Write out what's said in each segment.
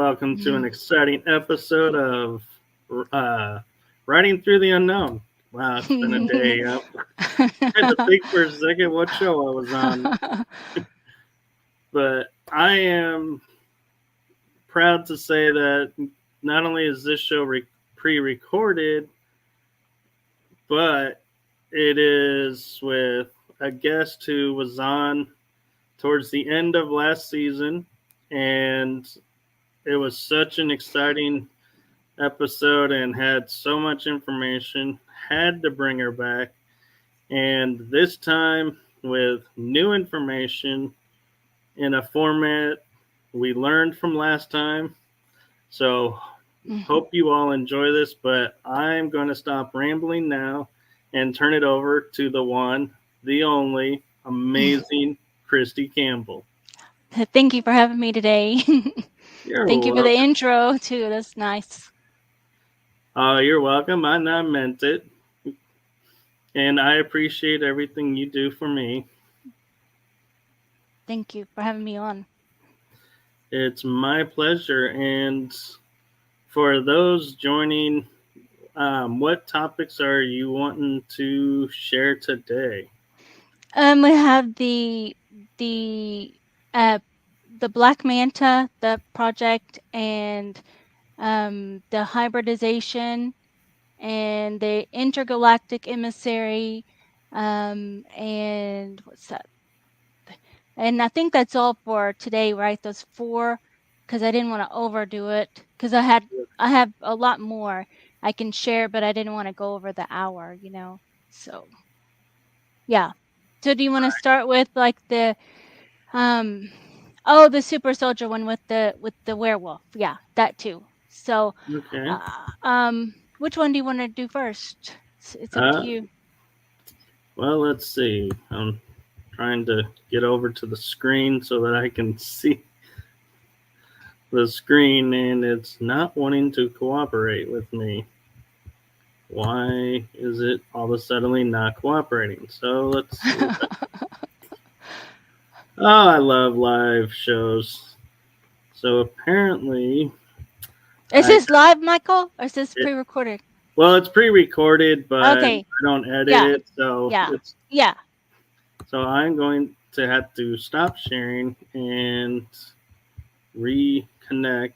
welcome to an exciting episode of Riding Through the Unknown. Wow, it's been a day. I had to think for a second what show I was on. But I am proud to say that not only is this show pre-recorded, but it is with a guest who was on towards the end of last season, and it was such an exciting episode and had so much information. Had to bring her back, and this time with new information in a format we learned from last time. So hope you all enjoy this, but I'm going to stop rambling now and turn it over to the one, the only, amazing Christy Campbell. Thank you for having me today. Thank you for the intro, too. That's nice. Oh, you're welcome. I meant it. And I appreciate everything you do for me. Thank you for having me on. It's my pleasure. And for those joining, what topics are you wanting to share today? We have the Black Manta, the project, and the hybridization, and the intergalactic emissary, and what's that? And I think that's all for today, right? Those 4, because I didn't want to overdo it, because I have a lot more I can share, but I didn't want to go over the hour, So, yeah. So do you want to start with like the the super soldier one with the werewolf? Yeah, that too. So, okay. Which one do you want to do first? It's up to you. Well, let's see. I'm trying to get over to the screen so that I can see the screen, and it's not wanting to cooperate with me. Why is it all of a sudden not cooperating? So let's see. Oh, I love live shows. So apparently... Is this live, Michael? Or is this pre-recorded? Well, it's pre-recorded, but I don't edit it. So So I'm going to have to stop sharing and reconnect,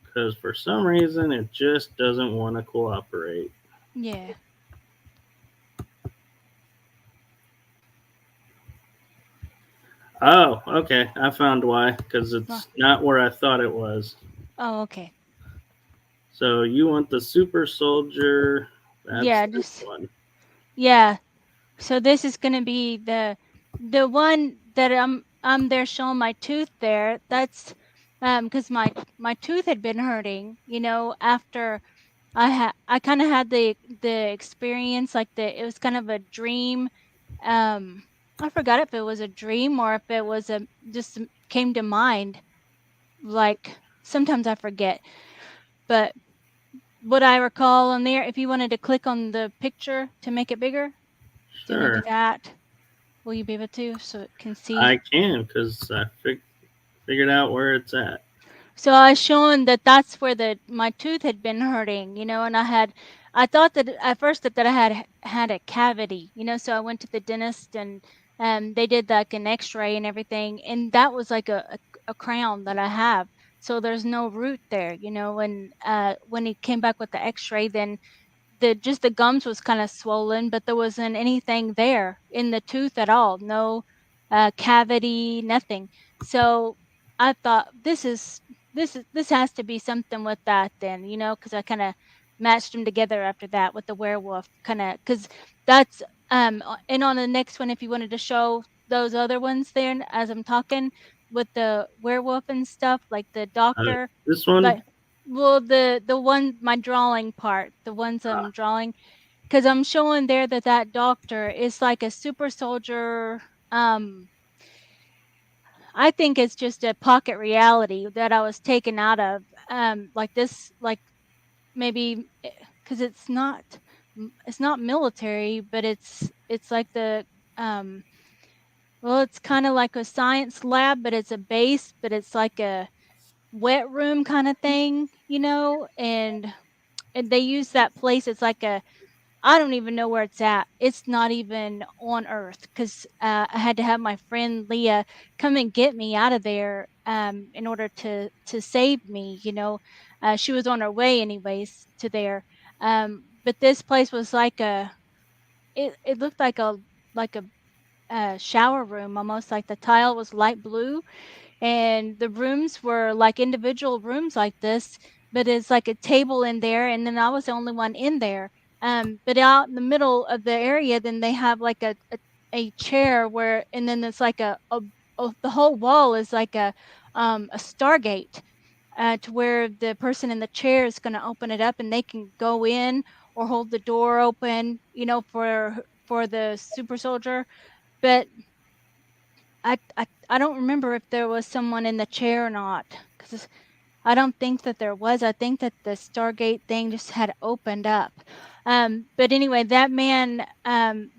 because for some reason it just doesn't want to cooperate. Yeah. Oh, okay. I found why, because it's not where I thought it was. Oh, okay. So you want the super soldier? That's this one. Yeah. So this is going to be the one that I'm there showing my tooth there. That's because my tooth had been hurting, after I kind of had the experience, like it was kind of a dream. I forgot if it was a dream or if it was just came to mind. Like sometimes I forget, but what I recall on there, if you wanted to click on the picture to make it bigger, do you want to do that? Will you be able to, so it can see? I can, because I figured out where it's at. So I was showing that's where my tooth had been hurting, and I thought that at first that I had a cavity, so I went to the dentist and they did like an x-ray and everything, and that was like a crown that I have. So there's no root there, when he came back with the x-ray, then just the gums was kind of swollen, but there wasn't anything there in the tooth at all. No cavity, nothing. So I thought this has to be something with that then, because I kind of matched them together after that with the werewolf, kind of, because that's and on the next one, if you wanted to show those other ones there as I'm talking with the werewolf and stuff, like the doctor. This one. Like, well, the one, my drawing part, the ones I'm drawing, because I'm showing there that doctor is like a super soldier. I think it's just a pocket reality that I was taken out of, like this, like maybe because it's not military, but it's like the well, it's kind of like a science lab, but it's a base, but it's like a wet room kind of thing, you know, and they use that place. It's like I don't even know where it's at. It's not even on Earth because I had to have my friend Leah come and get me out of there in order to save me. You know, she was on her way anyways to there. But this place was like it looked like a shower room, almost like the tile was light blue, and the rooms were like individual rooms like this, but it's like a table in there, and then I was the only one in there. But out in the middle of the area, then they have like a chair where, and then it's like the whole wall is like a Stargate, to where the person in the chair is going to open it up and they can go in or hold the door open, you know, for the super soldier. But I don't remember if there was someone in the chair or not, because I don't think that there was. I think that the Stargate thing just had opened up. But anyway, that man,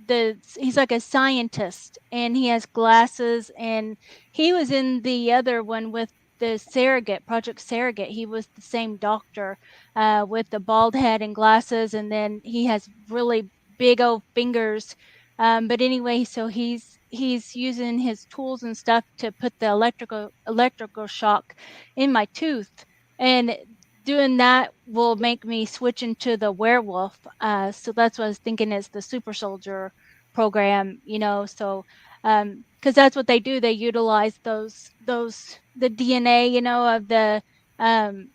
he's like a scientist, and he has glasses, and he was in the other one with the Surrogate, Project Surrogate. He was the same doctor, with the bald head and glasses, and then he has really big old fingers. But anyway, so he's using his tools and stuff to put the electrical shock in my tooth, and doing that will make me switch into the werewolf. So that's what I was thinking is the super soldier program, you know. So because that's what they do, they utilize the DNA, you know, of the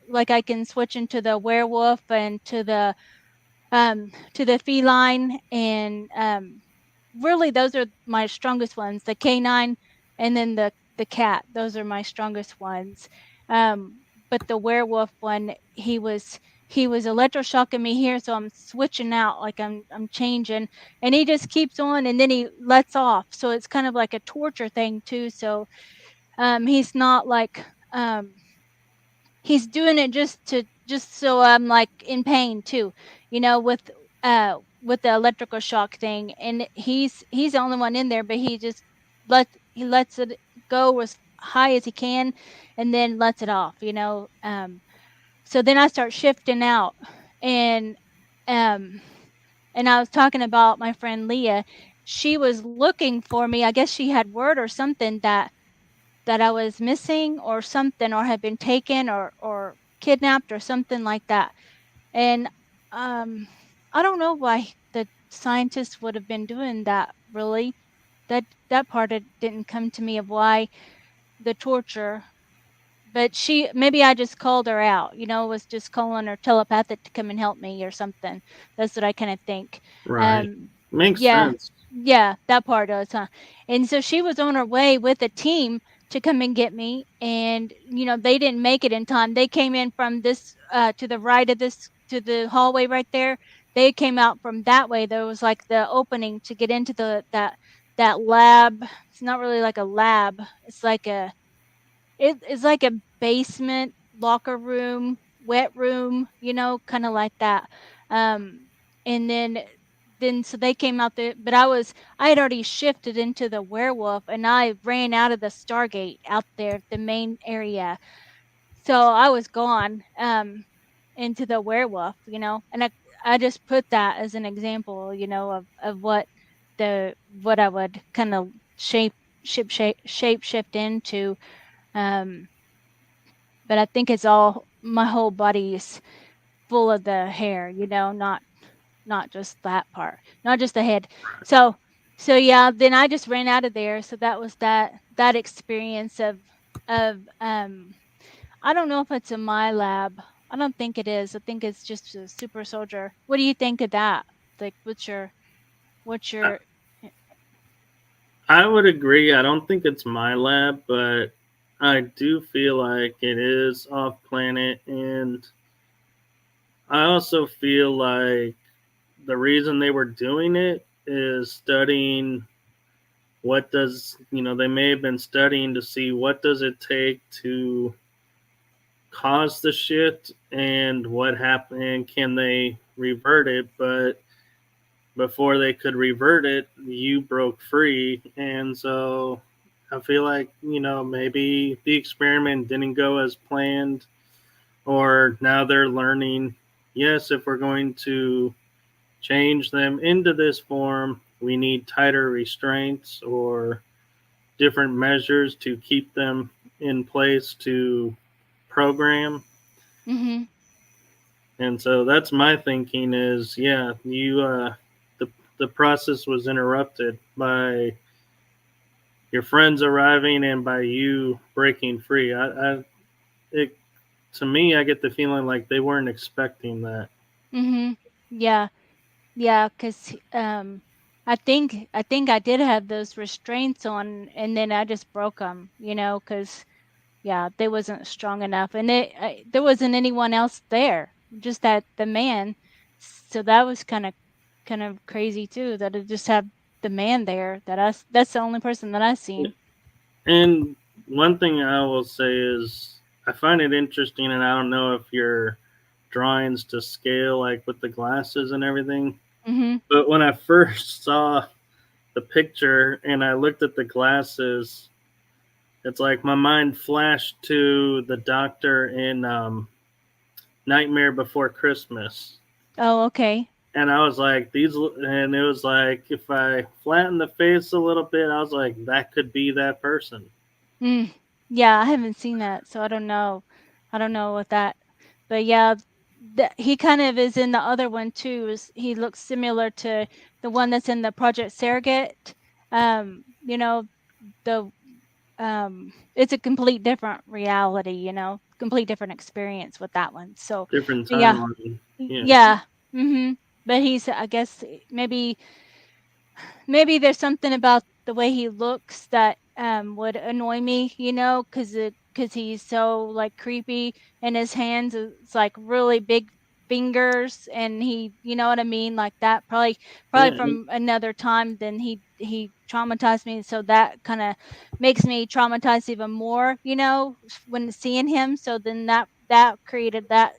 like I can switch into the werewolf and to the feline, and really those are my strongest ones, the canine and then the cat. Those are my strongest ones. But the werewolf one, he was electroshocking me here, so I'm switching out, like I'm changing, and he just keeps on, and then he lets off, so it's kind of like a torture thing too. So he's not like he's doing it just so I'm like in pain too, you know, with the electrical shock thing. And he's the only one in there, but he just lets it go as high as he can and then lets it off, you know. So then I start shifting out, and I was talking about my friend Leah. She was looking for me. I guess she had word or something that I was missing or something, or had been taken or kidnapped or something like that. And I don't know why the scientists would have been doing that, really. That part didn't come to me of why the torture. But maybe I just called her out, you know, was just calling her telepathic to come and help me or something. That's what I kind of think. Right. Makes Yeah, sense. yeah, that part does, huh? And so she was on her way with a team to come and get me, and you know, they didn't make it in time. They came in from this to the right of this, to the hallway right there. They came out from that way. There was like the opening to get into that lab. It's not really like a lab. It's like it's like a basement, locker room, wet room, you know, kind of like that. And then so they came out there, but I had already shifted into the werewolf, and I ran out of the Stargate out there, the main area. So I was gone into the werewolf, you know, and I just put that as an example, you know, of what I would kind of shape shift into. Um, but I think it's all, my whole body is full of the hair, you know, not just that part, not just the head. So yeah, then I just ran out of there. So that was that experience of I don't know if it's in my lab. I don't think it is. I think it's just a super soldier. What do you think of that? Like, what's your I would agree. I don't think it's my lab, but I do feel like it is off planet. And I also feel like the reason they were doing it is studying what does, you know, they may have been studying to see what does it take to cause the shift and what happened, and can they revert it. But before they could revert it, you broke free, and so I feel like, maybe the experiment didn't go as planned, or now they're learning, yes, if we're going to change them into this form, we need tighter restraints or different measures to keep them in place to program. Mm-hmm. And so that's my thinking is, yeah, the process was interrupted by your friends arriving and by you breaking free. It, to me, I get the feeling like they weren't expecting that. Mm-hmm. Yeah. Yeah, because I think I did have those restraints on, and then I just broke them, because yeah, they wasn't strong enough, and there wasn't anyone else there, just that the man. So that was kind of crazy too, that it just had the man there. That's the only person that I seen. And one thing I will say is I find it interesting, and I don't know if your drawings to scale, like with the glasses and everything, Mm-hmm. but when I first saw the picture and I looked at the glasses, it's like my mind flashed to the doctor in Nightmare Before Christmas. Oh, okay. And I was like, and it was like, if I flatten the face a little bit, I was like, that could be that person. Mm. Yeah, I haven't seen that, so I don't know. I don't know what that, but yeah, he kind of is in the other one too. He looks similar to the one that's in the Project Surrogate. You know, the it's a complete different reality, complete different experience with that one. So, Different but yeah, timeline. Yeah. yeah. But I guess maybe there's something about the way he looks that would annoy me, because he's so like creepy, and his hands is like really big fingers, and you know what I mean, like that. Probably Yeah. from another time, then he traumatized me, so that kind of makes me traumatized even more, when seeing him. So then that created that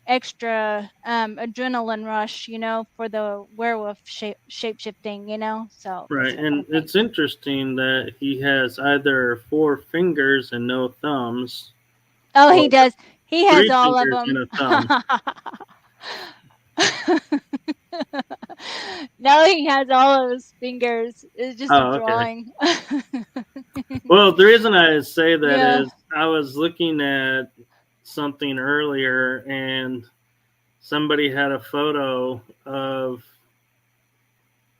extra adrenaline rush, for the werewolf shape shifting, so that's Right. what I And think. it's interesting that he has either 4 fingers and no thumbs, Oh, or he does. He has three all of fingers them. and a thumb. No, he has all of his fingers. It's just a Oh, okay. drawing. Well, the reason I say that Yeah. is I was looking at something earlier and somebody had a photo of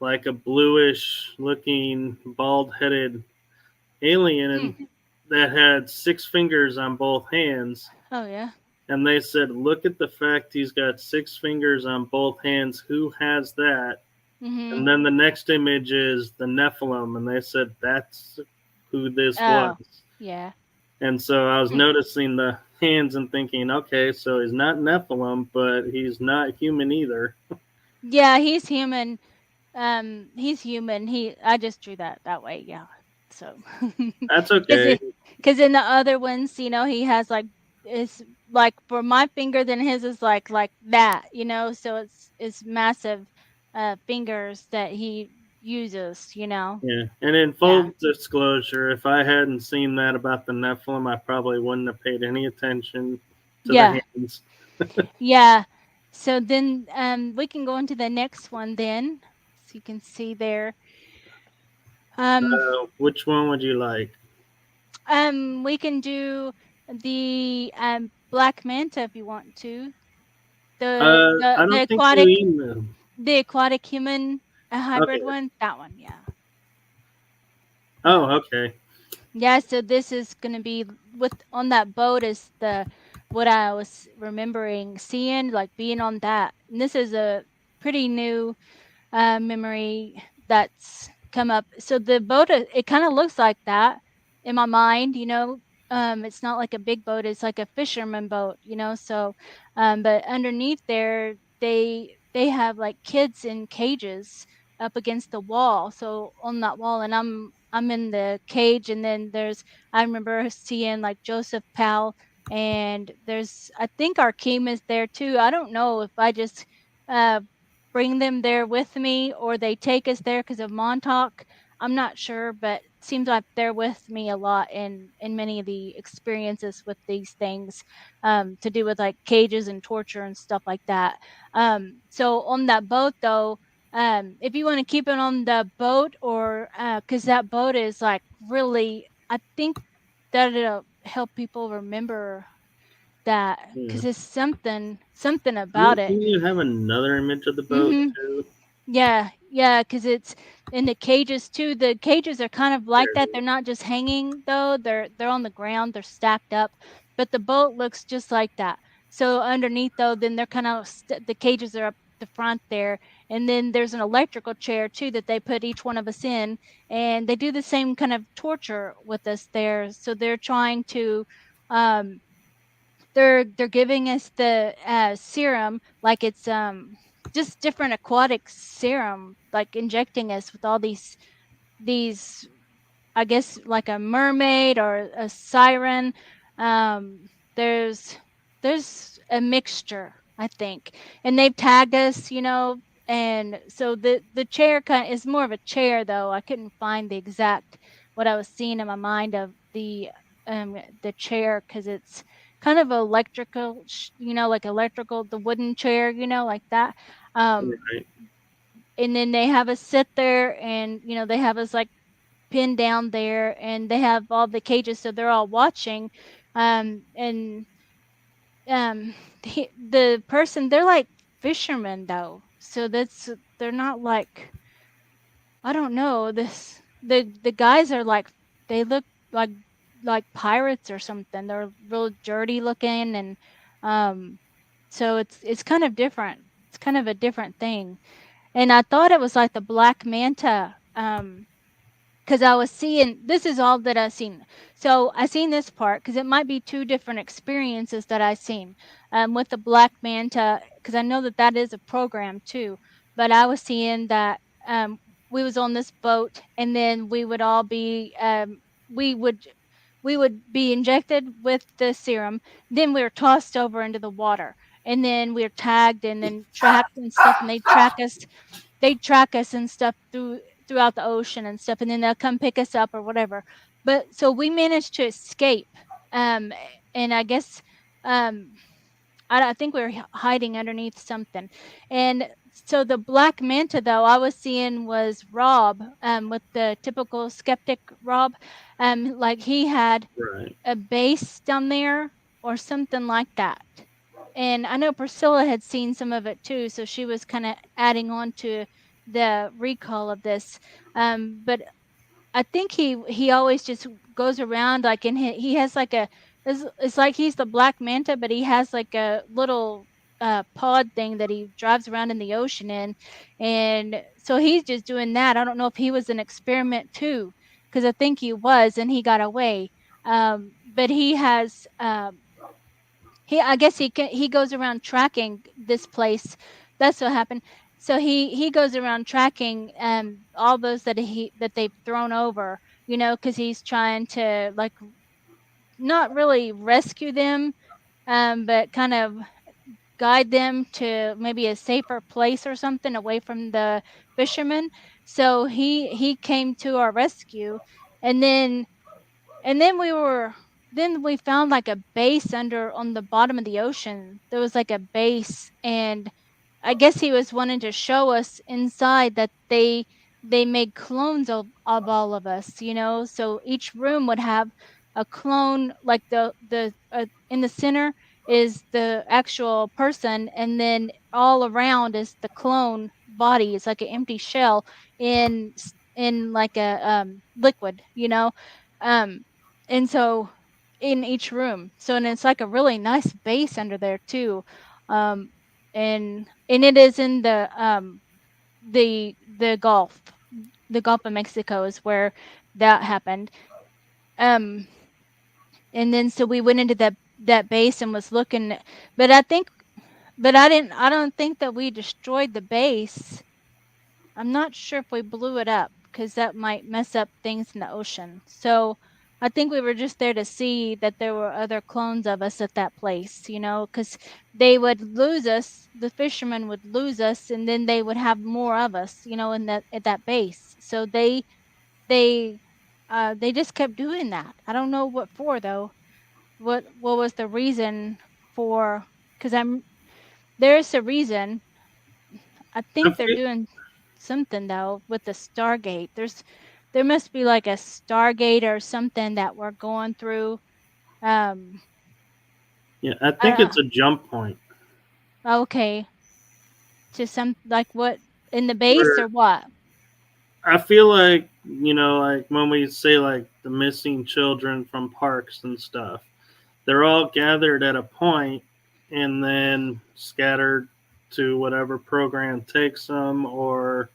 like a bluish looking bald headed alien Hmm. that had 6 fingers on both hands. Oh, yeah. And they said, look at the fact he's got 6 fingers on both hands. Who has that? Mm-hmm. And then the next image is the Nephilim. And they said, that's who this was. Oh, yeah. And so I was Hmm. noticing the hands and thinking, okay, so he's not Nephilim, but he's not human either. Yeah, he's human. He's human. I just drew that way, yeah. So, That's because okay. because in the other ones, he has like it's like for my finger, then his is like that, so it's massive fingers that he uses, Yeah. And in Yeah. full disclosure, if I hadn't seen that about the Nephilim, I probably wouldn't have paid any attention to the Yeah. hands. Yeah. So then we can go into the next one then. So you can see there. Um Which one would you like? we can do the black manta if you want to. The the I the don't think you aquatic emailed. the aquatic human hybrid Okay. one, that one, yeah. Oh, Yeah. okay. Yeah, so this is going to be with on that boat is the what I was remembering seeing, like being on that. And this is a pretty new memory that's come up. So the boat, it kind of looks like that in my mind, it's not like a big boat, it's like a fisherman boat, so but underneath there they have like kids in cages up against the wall. So on that wall, and I'm in the cage, and then I remember seeing like Joseph Powell, and there's I think Arkeem is there too. I don't know if I just uh bring them there with me or they take us there because of Montauk. I'm not sure, but seems like they're with me a lot in many of the experiences with these things, to do with like cages and torture and stuff like that. So on that boat though, if you want to keep it on the boat, or because that boat is like really, I think that it'll help people remember that, because it's something about it. Didn't you have another image of the boat Mm-hmm. too? Yeah, because it's in the cages too. The cages are kind of like that. They're not just hanging though. They're on the ground. They're stacked up. But the boat looks just like that. So underneath though, then they're kind of the cages are up the front there, and then there's an electrical chair too that they put each one of us in, and they do the same kind of torture with us there. So they're trying to, um, they're giving us the serum, like it's just different aquatic serum, like injecting us with all these I guess like a mermaid or a siren. Um, there's a mixture, I think, and they've tagged us, and so the chair kind is more of a chair though. I couldn't find the exact what I was seeing in my mind of the chair, because it's kind of electrical, like electrical, the wooden chair, like that. Right. And then they have us sit there, and they have us like pinned down there, and they have all the cages, so they're all watching. And the person, they're like fishermen though, so they're not like, I don't know, the guys are like, they look like pirates or something. They're real dirty looking, and so it's kind of different. It's kind of a different thing. And I thought it was like the black manta, because I was seeing, this is all that I seen. So I seen this part because it might be two different experiences that I seen, with the black manta, because I know that that is a program too. But I was seeing that, we was on this boat, and then we would all be, we would be injected with the serum. Then we were tossed over into the water, and then we were tagged and then tracked and stuff, and they track us and stuff throughout the ocean and stuff, and then they'll come pick us up or whatever. But so we managed to escape, um and I guess, um I think we were hiding underneath something. And so the black manta though I was seeing was Rob, with the typical skeptic Rob, like he had Right. a base down there or something like that. And I know Priscilla had seen some of it too, so she was kind of adding on to the recall of this. But I think he always just goes around, like, and he has like it's like he's the black manta, but he has like a little pod thing that he drives around in the ocean in, and so he's just doing that. I don't know if he was an experiment too, because I think he was, and he got away. But he has, I guess he goes around tracking this place. That's what happened. So he goes around tracking all those that they've thrown over, because he's trying to, like, not really rescue them, but kind of guide them to maybe a safer place or something away from the fishermen. So he came to our rescue, and then then we found like a base under on the bottom of the ocean. There was like a base, and I guess he was wanting to show us inside that they made clones of all of us, so each room would have a clone, like the in the center is the actual person, and then all around is the clone body. It's like an empty shell in like a liquid, um and so in each room. So, and it's like a really nice base under there too. Um, and it is in the Gulf. The Gulf of Mexico is where that happened. And then so we went into that base and was looking, but I don't think that we destroyed the base. I'm not sure if we blew it up, because that might mess up things in the ocean. So I think we were just there to see that there were other clones of us at that place, because they would lose us, the fishermen would lose us, and then they would have more of us, in that at that base. So they they just kept doing that. I don't know what for though. What was the reason for? Because there's a reason. I I think they're feel, doing something though with the Stargate. There must be like a Stargate or something that we're going through. Um, yeah, I I think don't it's a jump point know. Okay, to some like what in the base where or what? I feel like, like when we say like the missing children from parks and stuff, they're all gathered at a point and then scattered to whatever program takes them, or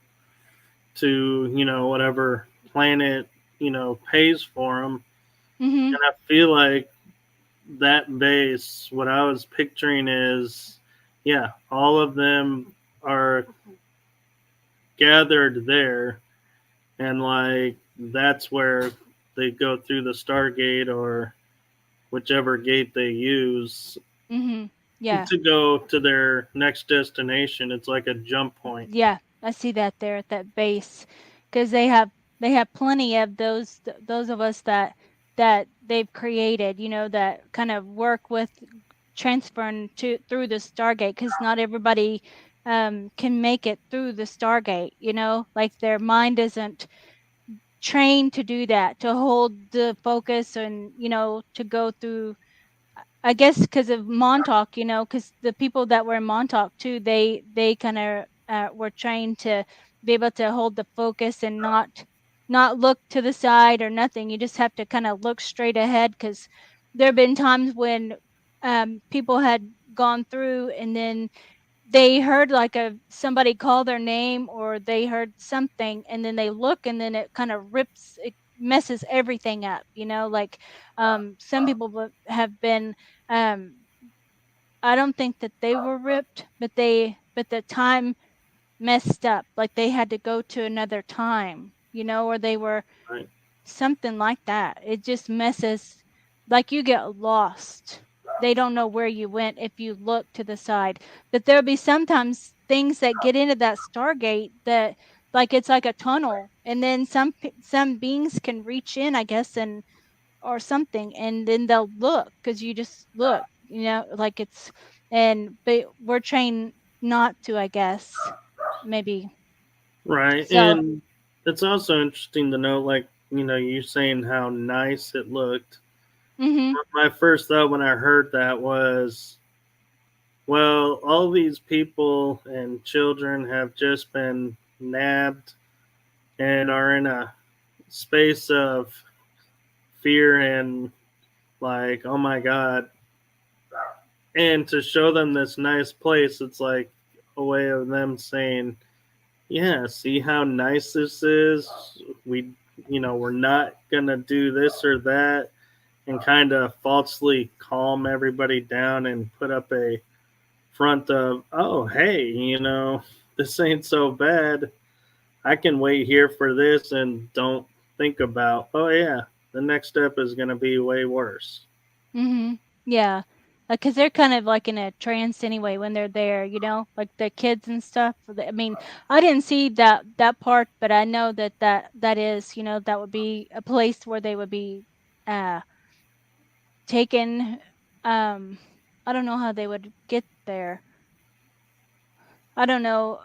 to, whatever planet, pays for them. Mm-hmm. And I feel like that base, what I was picturing is, yeah, all of them are gathered there, and like that's where they go through the Stargate or whichever gate they use Mm-hmm. Yeah. to go to their next destination. It's like a jump point. Yeah, I see that there at that base, because they have plenty of those of us that they've created, that kind of work with transferring to through the Stargate, because not everybody can make it through the Stargate, like their mind isn't trained to do that, to hold the focus and to go through. I guess because of Montauk, because the people that were in Montauk too, they kind of were trained to be able to hold the focus and not look to the side or nothing. You just have to kind of look straight ahead, because there have been times when people had gone through and then they heard like somebody call their name, or they heard something, and then they look and then it kind of it messes everything up, like some people have been um I don't think that they were ripped, but the time messed up, like they had to go to another time, or they were Right. something like that. It just messes, like you get lost. They don't know where you went if you look to the side. But there'll be sometimes things that get into that Stargate that, like, it's like a tunnel, and then some beings can reach in, I guess, and or something, and then they'll look, because you just look, like it's, but we're trained not to, I guess, maybe. Right. So, And it's also interesting to note, like, you saying how nice it looked. mm-hmm, My first thought when I heard that was, well, all these people and children have just been nabbed and are in a space of fear and like, oh my God. And to show them this nice place, it's like a way of them saying, yeah, see how nice this is? We, we're not going to do this or that, and kind of falsely calm everybody down and put up a front of, oh, hey, this ain't so bad. I can wait here for this and don't think about, oh, yeah, the next step is going to be way worse. mm-hmm, yeah, because they're kind of like in a trance anyway when they're there, like the kids and stuff. I mean, I didn't see that part, but I know that is, that would be a place where they would be uh taken. um I don't know how they would get there. I don't know.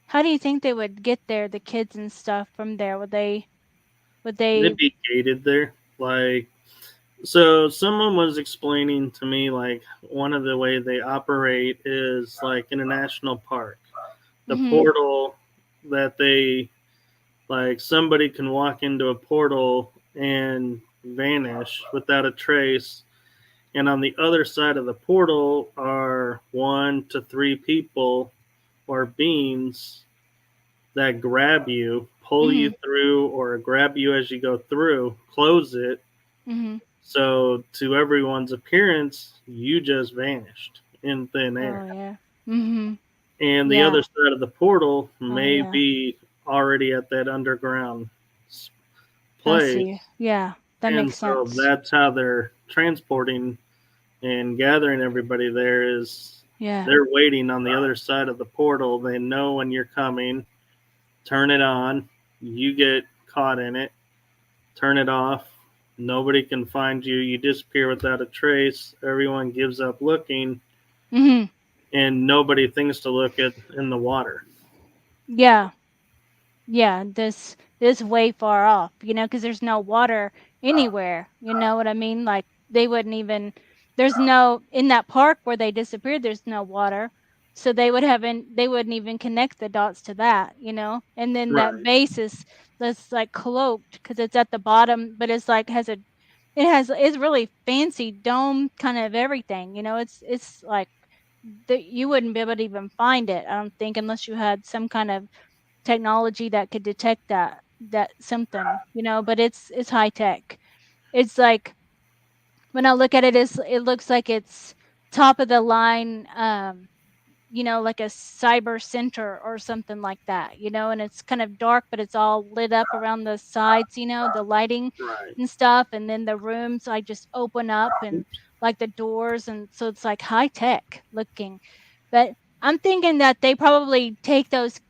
How do you think they would get there, the kids and stuff from there? Would they They'd be gated there. Like, so someone was explaining to me, like, one of the way they operate is like in a national park. The Mhm. portal that they, like, somebody can walk into a portal and vanish without a trace. And on the other side of the portal are 1 to 3 people or beings that grab you, pull you Mhm. through, or grab you as you go through, close it. Mhm. So, to everyone's appearance, you just vanished in thin Oh air. yeah. Mhm. And the Yeah. other side of the portal Oh may yeah. be already at that underground I place. see. Yeah. That And makes so sense. that's how they're transporting and gathering everybody there, is Yeah. they're waiting on the other side of the portal. They know when you're coming, turn it on, you get caught in it, turn it off. Nobody can find you. You disappear without a trace. Everyone gives up looking, Mm-hmm. and nobody thinks to look at in the water. Yeah. Yeah. This way far off, because there's no water anywhere. You know what I mean? Like they wouldn't even. There's no in that park where they disappeared. There's no water, so they wouldn't even connect the dots to that. And then that Right. base is that's like cloaked because it's at the bottom, but it's like it's really fancy dome kind of everything. It's like that you wouldn't be able to even find it, I don't think, unless you had some kind of technology that could detect that something, but it's high tech. It's like when I look at it, it looks like it's top of the line, like a cyber center or something like that, and it's kind of dark, but it's all lit up around the sides, the lighting Right. and stuff. And then the rooms like just open up and like the doors. And so it's like high tech looking. But I'm thinking that they probably take those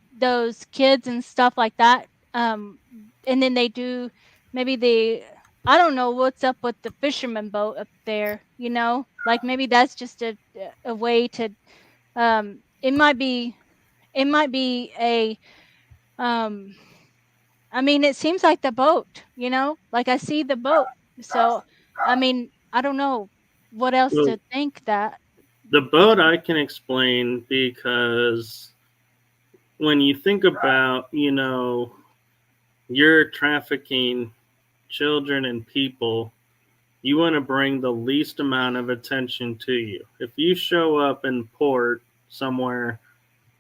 kids and stuff like that. And then they do maybe I don't know what's up with the fisherman boat up there, like maybe that's just a way to it might be a I mean, it seems like the boat, like I see the boat. So I mean, I don't know what else Well, to think that. the boat I can explain because when you think about, you're trafficking children and people, you want to bring the least amount of attention to you. If you show up in port somewhere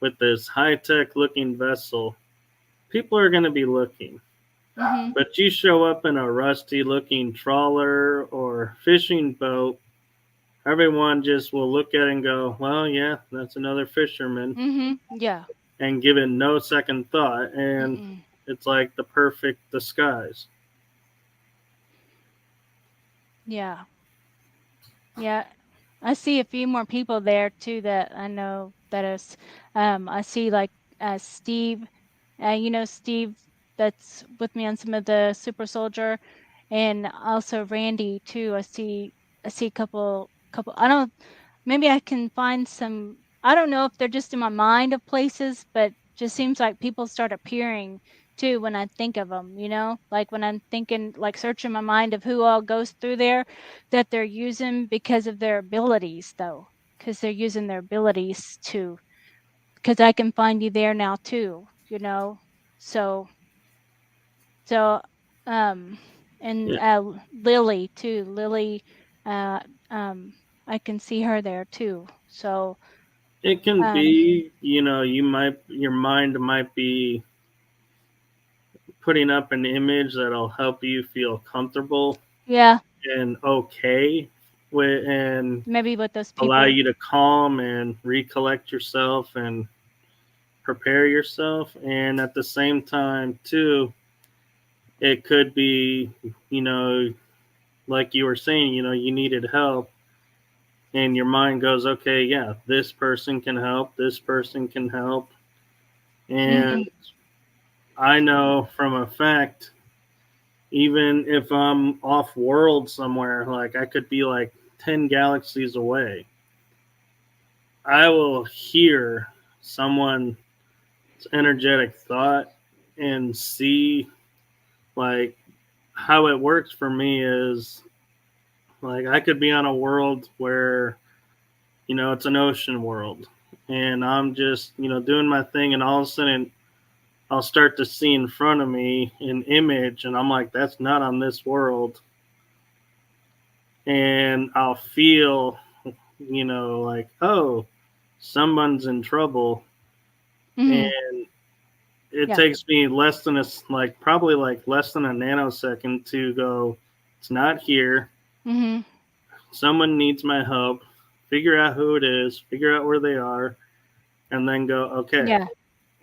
with this high tech looking vessel, people are going to be looking. Mhm. But you show up in a rusty looking trawler or fishing boat, everyone just will look at it and go, well, yeah, that's another fisherman, Mhm. Yeah. and give it no second thought. And Mm-mm. it's like the perfect disguise. Yeah. Yeah. I see a few more people there too that I know that is I see like Steve, Steve that's with me on some of the Super Soldier, and also Randy too. I see a couple I don't maybe I can find some. I don't know if they're just in my mind of places, but just seems like people start appearing too when I think of them, like when I'm thinking, like searching my mind of who all goes through there, that they're using because of their abilities, though, because they're using their abilities to, because I can find you there now too, so, so, um, and Yeah. Lily too, uh, I can see her there too, so, It can um, be, your mind might be putting up an image that'll help you feel comfortable yeah, and okay and maybe with those allow people. you to calm and recollect yourself and prepare yourself. And at the same time, too, it could be, you know, like you were saying, you needed help, and your mind goes, okay, yeah, this person can help, this person can help. And Mhm. I know from a fact, even if I'm off world somewhere, like I could be like 10 galaxies away, I will hear someone's energetic thought and see, like, how it works for me is like I could be on a world where, it's an ocean world, and I'm just, doing my thing, and all of a sudden I'll start to see in front of me an image, and I'm like, that's not on this world. And I'll feel, like, oh, someone's in trouble. Mhm. And it Yeah. takes me less than probably like less than a nanosecond to go, it's not here. Mhm. Someone needs my help. Figure out who it is, figure out where they are, and then go, okay, Yeah.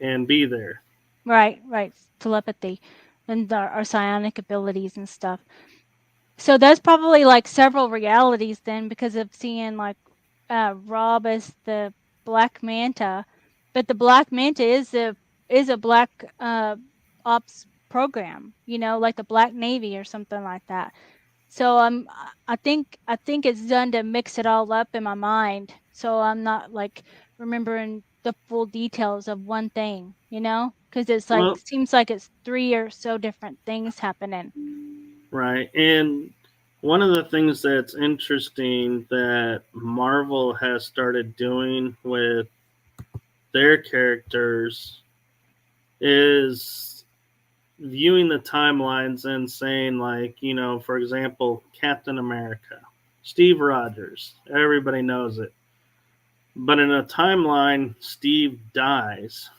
and be there. Right. Right. Telepathy, and our psionic abilities and stuff. So that's probably like several realities then, because of seeing like Rob as the Black Manta, but the Black Manta is a black ops program, like the Black Navy or something like that. So I think it's done to mix it all up in my mind, so I'm not like remembering the full details of one thing, because it's like Well, seems like it's 3 or so different things happening. right. And one of the things that's interesting that Marvel has started doing with their characters is viewing the timelines and saying, like, for example, Captain America, Steve Rogers, everybody knows it. But in a timeline, Steve dies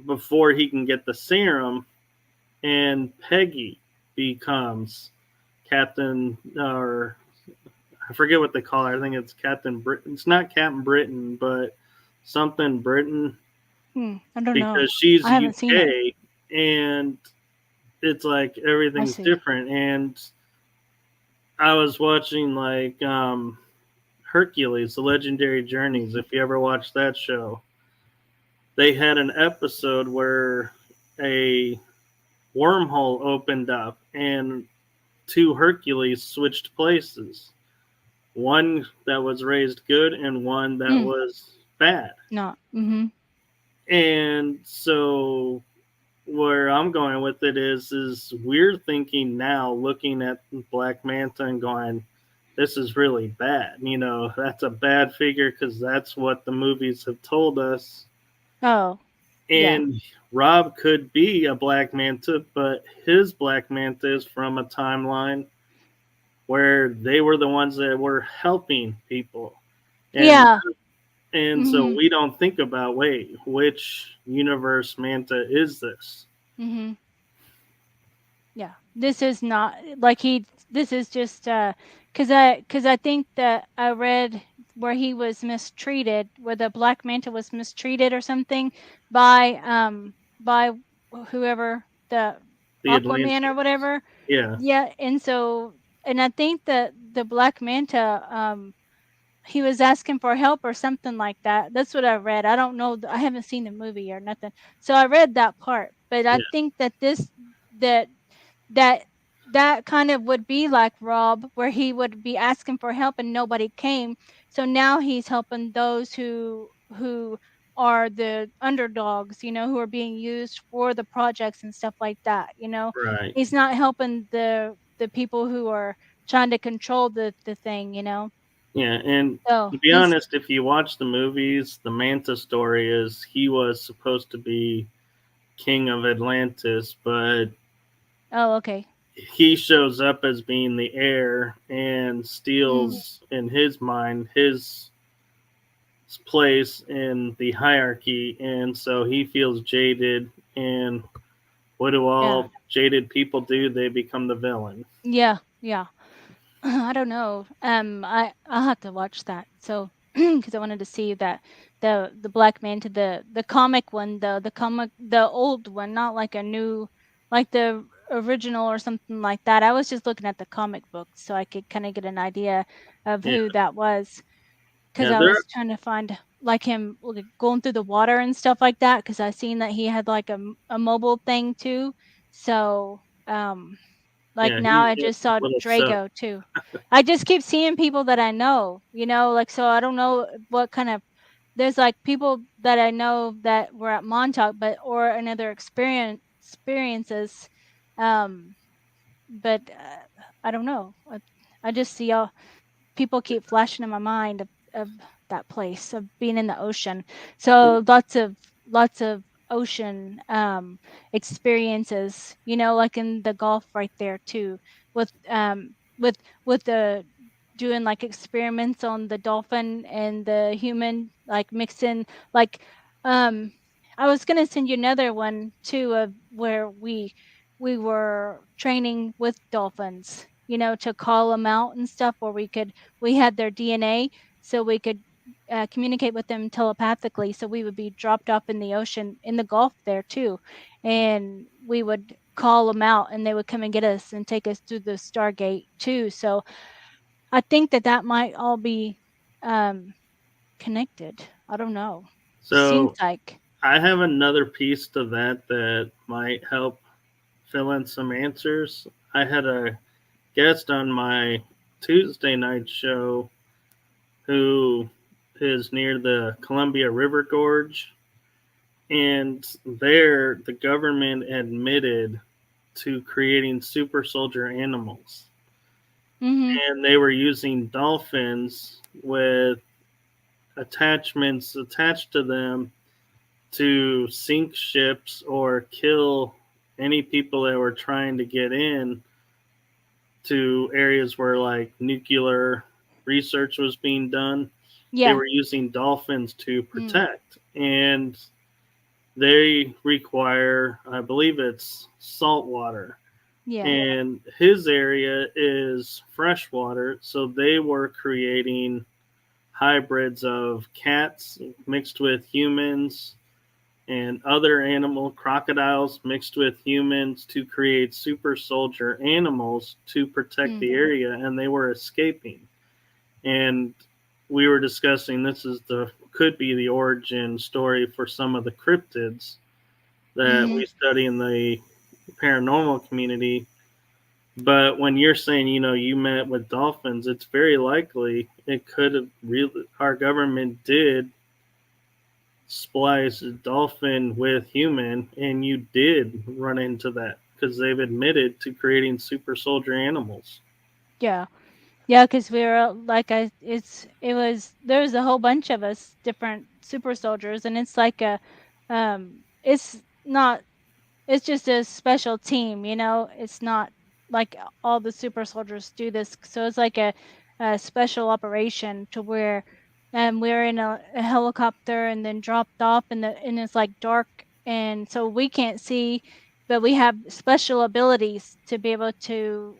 before he can get the serum, and Peggy becomes Captain, or I forget what they call her. I think it's Captain Britain. It's not Captain Britain, but something Britain, I don't know. because she's I haven't seen it. UK, and it's like I everything's see. different. And I was watching like Hercules, The Legendary Journeys. If you ever watched that show, they had an episode where a wormhole opened up and two Hercules switched places. One that was raised good and one that was bad. No. And so where I'm going with it is we're thinking now, looking at Black Manta and going, this is really bad. That's a bad figure because that's what the movies have told us. Oh. And Rob could be a Black Manta, but his Black Manta is from a timeline where they were the ones that were helping people. And so we don't think about, wait, which universe Manta is this? Yeah. This is not like this is just cuz I think that I read where he was mistreated, where the Black Manta was mistreated or something by whoever, the Aquaman Atlanteans. or whatever. Yeah. Yeah, and I think that the Black Manta he was asking for help or something like that. That's what I read. I don't know. I haven't seen the movie or nothing. So I read that part, but I think that that that that kind of would be like Rob, where he would be asking for help and nobody came. So now he's helping those who are the underdogs, who are being used for the projects and stuff like that. Right. He's not helping the people who are trying to control the thing. Yeah, and So to be honest, if you watch the movies, the Manta story is he was supposed to be king of Atlantis, but okay. he shows up as being the heir and steals, in his mind, his place in the hierarchy, and so he feels jaded. And what do all jaded people do? They become the villain. Yeah. I don't know. I'll have to watch that. So because I wanted to see that the Black Manta, the comic one, the old one, not like a new, like the original or something like that. I was just looking at the comic book so I could kind of get an idea of who that was, because I was trying to find like him going through the water and stuff like that, because I seen that he had like a mobile thing too. So like now I just saw Draco too. I just keep seeing people that I know, like, so I don't know what kind of, there's like people that I know that were at Montauk, or another experiences. But I don't know. I just see all people keep flashing in my mind of that place, of being in the ocean. So lots of ocean experiences, like in the Gulf right there too, with with the doing like experiments on the dolphin and the human, like mixing, like I was gonna send you another one too, of where we were training with dolphins, to call them out and stuff, where we had their DNA, so we could communicate with them telepathically. So we would be dropped off in the ocean, in the Gulf there too, and we would call them out and they would come and get us and take us through the Stargate too. So I think that might all be connected. I don't know. Seems So like. I have another piece to that might help fill in some answers. I had a guest on my Tuesday night show who is near the Columbia River Gorge, and there the government admitted to creating super soldier animals. Mm-hmm. And they were using dolphins with attachments attached to them to sink ships or kill any people that were trying to get in to areas where like nuclear research was being done. They Yeah. were using dolphins to protect, and they require, I believe it's salt water. Yeah. And his area is freshwater, so they were creating hybrids of cats mixed with humans and other animal crocodiles mixed with humans to create super soldier animals to protect the area, and they were escaping. And we were discussing this is the could be the origin story for some of the cryptids that we study in the paranormal community. But when you're saying, you met with dolphins, it's very likely it could have really, our government did splice dolphin with human, and you did run into that because they've admitted to creating super soldier animals. Yeah. Yeah, because we were like there was a whole bunch of us different super soldiers, and it's like it's not it's just a special team, it's not like all the super soldiers do this, so it's like a special operation to where we're in a helicopter and then dropped off and it's like dark, and so we can't see, but we have special abilities to be able to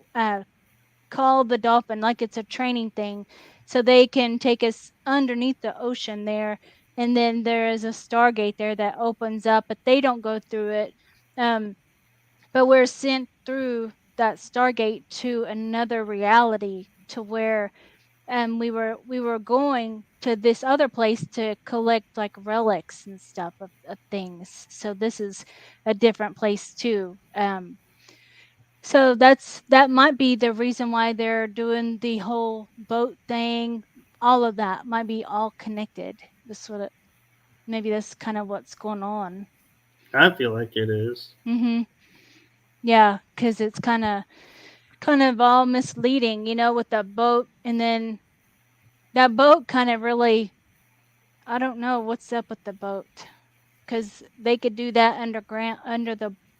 call the dolphin like it's a training thing, so they can take us underneath the ocean there, and then there is a stargate there that opens up, but they don't go through it, but we're sent through that stargate to another reality to where we were going to this other place to collect like relics and stuff of things, so this is a different place too. So that might be the reason why they're doing the whole boat thing. All of that might be all connected. Maybe that's kind of what's going on. I feel like it is. Yeah, because it's kind of all misleading, with the boat, and then that boat kind of really, I don't know what's up with the boat, because they could do that underground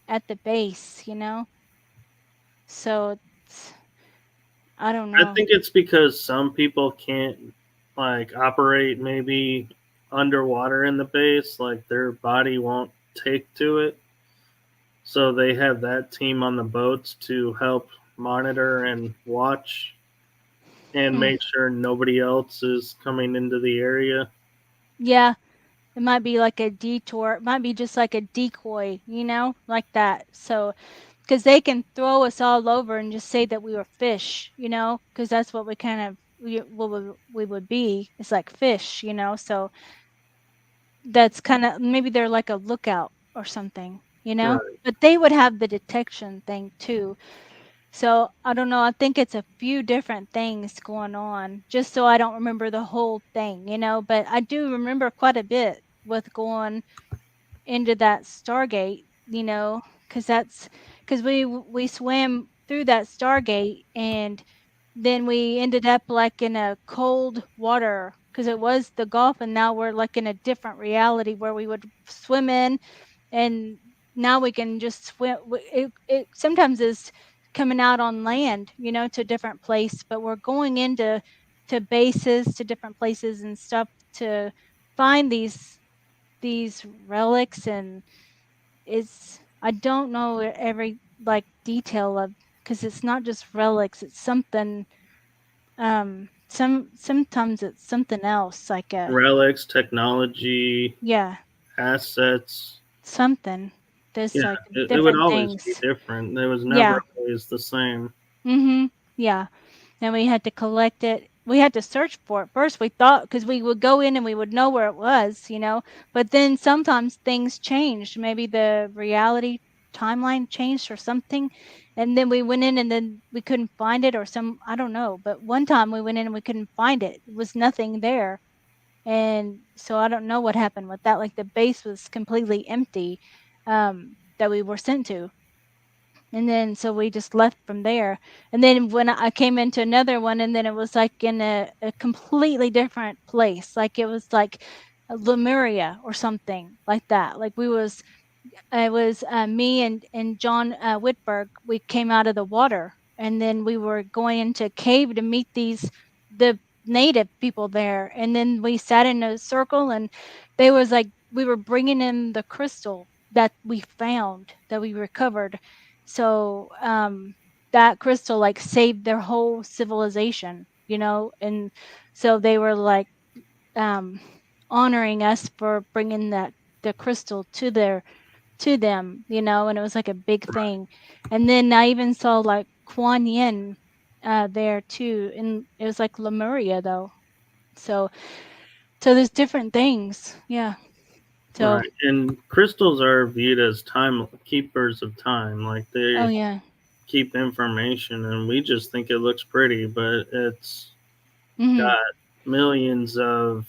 at the base, So I don't I know. think it's because some people can't like operate maybe underwater in the base, like their body won't take to it. So they have that team on the boats to help monitor and watch and make sure nobody else is coming into the area. Yeah, it might be like a detour. It might be just like a decoy, like that. So, because they can throw us all over and just say that we were fish, because that's what we kind of we would be. It's like fish, So that's kind of, maybe they're like a lookout or something, Right. But they would have the detection thing too. So I don't know. I think it's a few different things going on, just so I don't remember the whole thing, But I do remember quite a bit with going into that Stargate, because we swam through that Stargate, and then we ended up like in a cold water because it was the Gulf, and now we're like in a different reality where we would swim in, and now we can just swim. It sometimes is coming out on land, to a different place, but we're going into bases, to different places and stuff to find these relics, and I don't know every like detail of, because it's not just relics, it's something, sometimes it's something else, like Relics, technology, yeah, assets. something. There's Yeah, like it would different always be things. different. There was Yeah. never always the same. Yeah. And we had to collect it. We had to search for it. First, we thought, because we would go in and we would know where it was, But then sometimes things changed. Maybe the reality timeline changed or something. And then we went in and then we couldn't find it, or I don't know. But one time we went in and we couldn't find it. It was nothing there. And so I don't know what happened with that. Like the base was completely empty, that we were sent to. And then so we just left from there. And then when I came into another one, and then it was like in a completely different place. Like it was like Lemuria or something like that. Like it was me and John Whitberg. We came out of the water, and then we were going into a cave to meet the native people there. And then we sat in a circle, and they was like, we were bringing in the crystal that we found, that we recovered. So that crystal like saved their whole civilization, and so they were like honoring us for bringing the crystal to them, and it was like a big thing. And then I even saw like Kuan Yin there too, and it was like Lemuria though. So there's different things. Yeah. So Right. And crystals are viewed as time keepers of time. Like oh they yeah. keep information, and we just think it looks pretty, but it's Mm-hmm. got millions of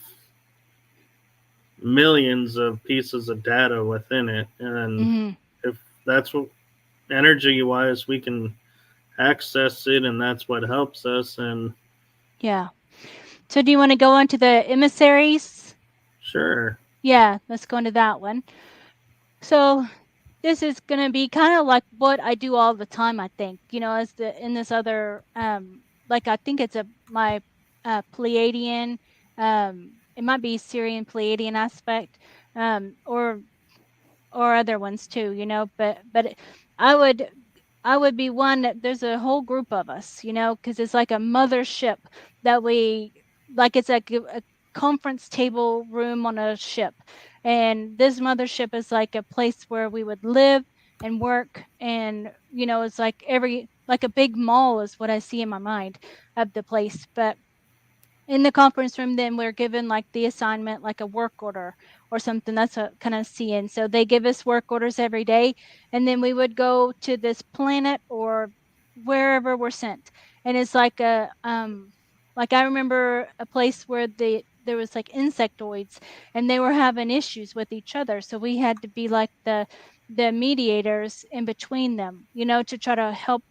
pieces of data within it. And Mm-hmm. if that's what energy wise we can access it, and that's what helps us. And Yeah. So do you want to go on to the emissaries? sure. Yeah, let's go into that one. So this is going to be kind of like what I do all the time, I think, as in this other, like I think it's my Pleiadian, it might be Syrian Pleiadian aspect, or other ones too, but I would be one that there's a whole group of us, because it's like a mothership that like it's like a conference table room on a ship. And this mothership is like a place where we would live and work. And, it's like like a big mall is what I see in my mind of the place. But in the conference room, then we're given like the assignment, like a work order or something. That's what kind of seeing. So they give us work orders every day, and then we would go to this planet or wherever we're sent. And it's like like I remember a place where there was like insectoids, and they were having issues with each other. So we had to be like the mediators in between them, to try to help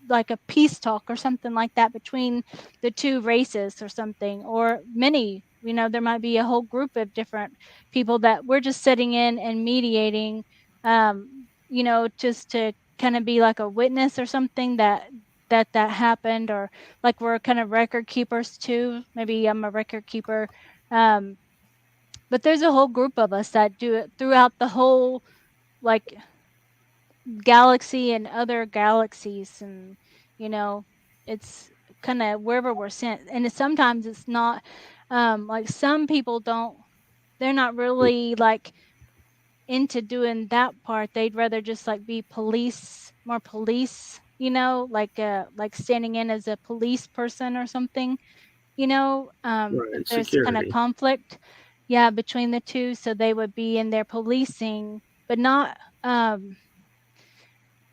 like a peace talk or something like that between the two races or something, or many, there might be a whole group of different people that we're just sitting in and mediating, just to kind of be like a witness or something that happened, or like we're kind of record keepers too. Maybe I'm a record keeper. But there's a whole group of us that do it throughout the whole like galaxy and other galaxies, and it's kind of wherever we're sent. And sometimes it's not like some people they're not really like into doing that part. They'd rather just like be more police, like standing in as a police person or something, if Right. there's kind of Security. conflict, between the two. So they would be in there policing, but not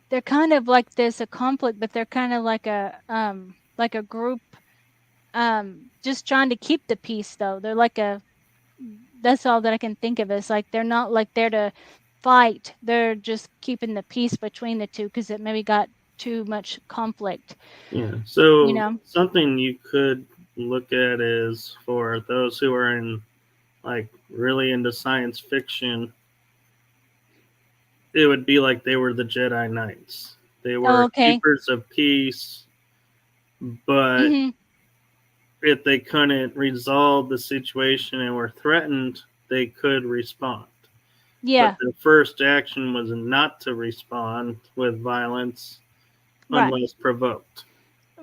they're kind of like there's a conflict, but they're kind of like a group, just trying to keep the peace though. They're like that's all that I can think of. Is like they're not like there to fight. They're just keeping the peace between the two, because it maybe got too much conflict. Yeah. So something you could look at is for those who are in like really into science fiction, it would be like they were the Jedi Knights. They were okay. keepers of peace, but if they couldn't resolve the situation and were threatened, they could respond. Yeah. But their first action was not to respond with violence unless provoked.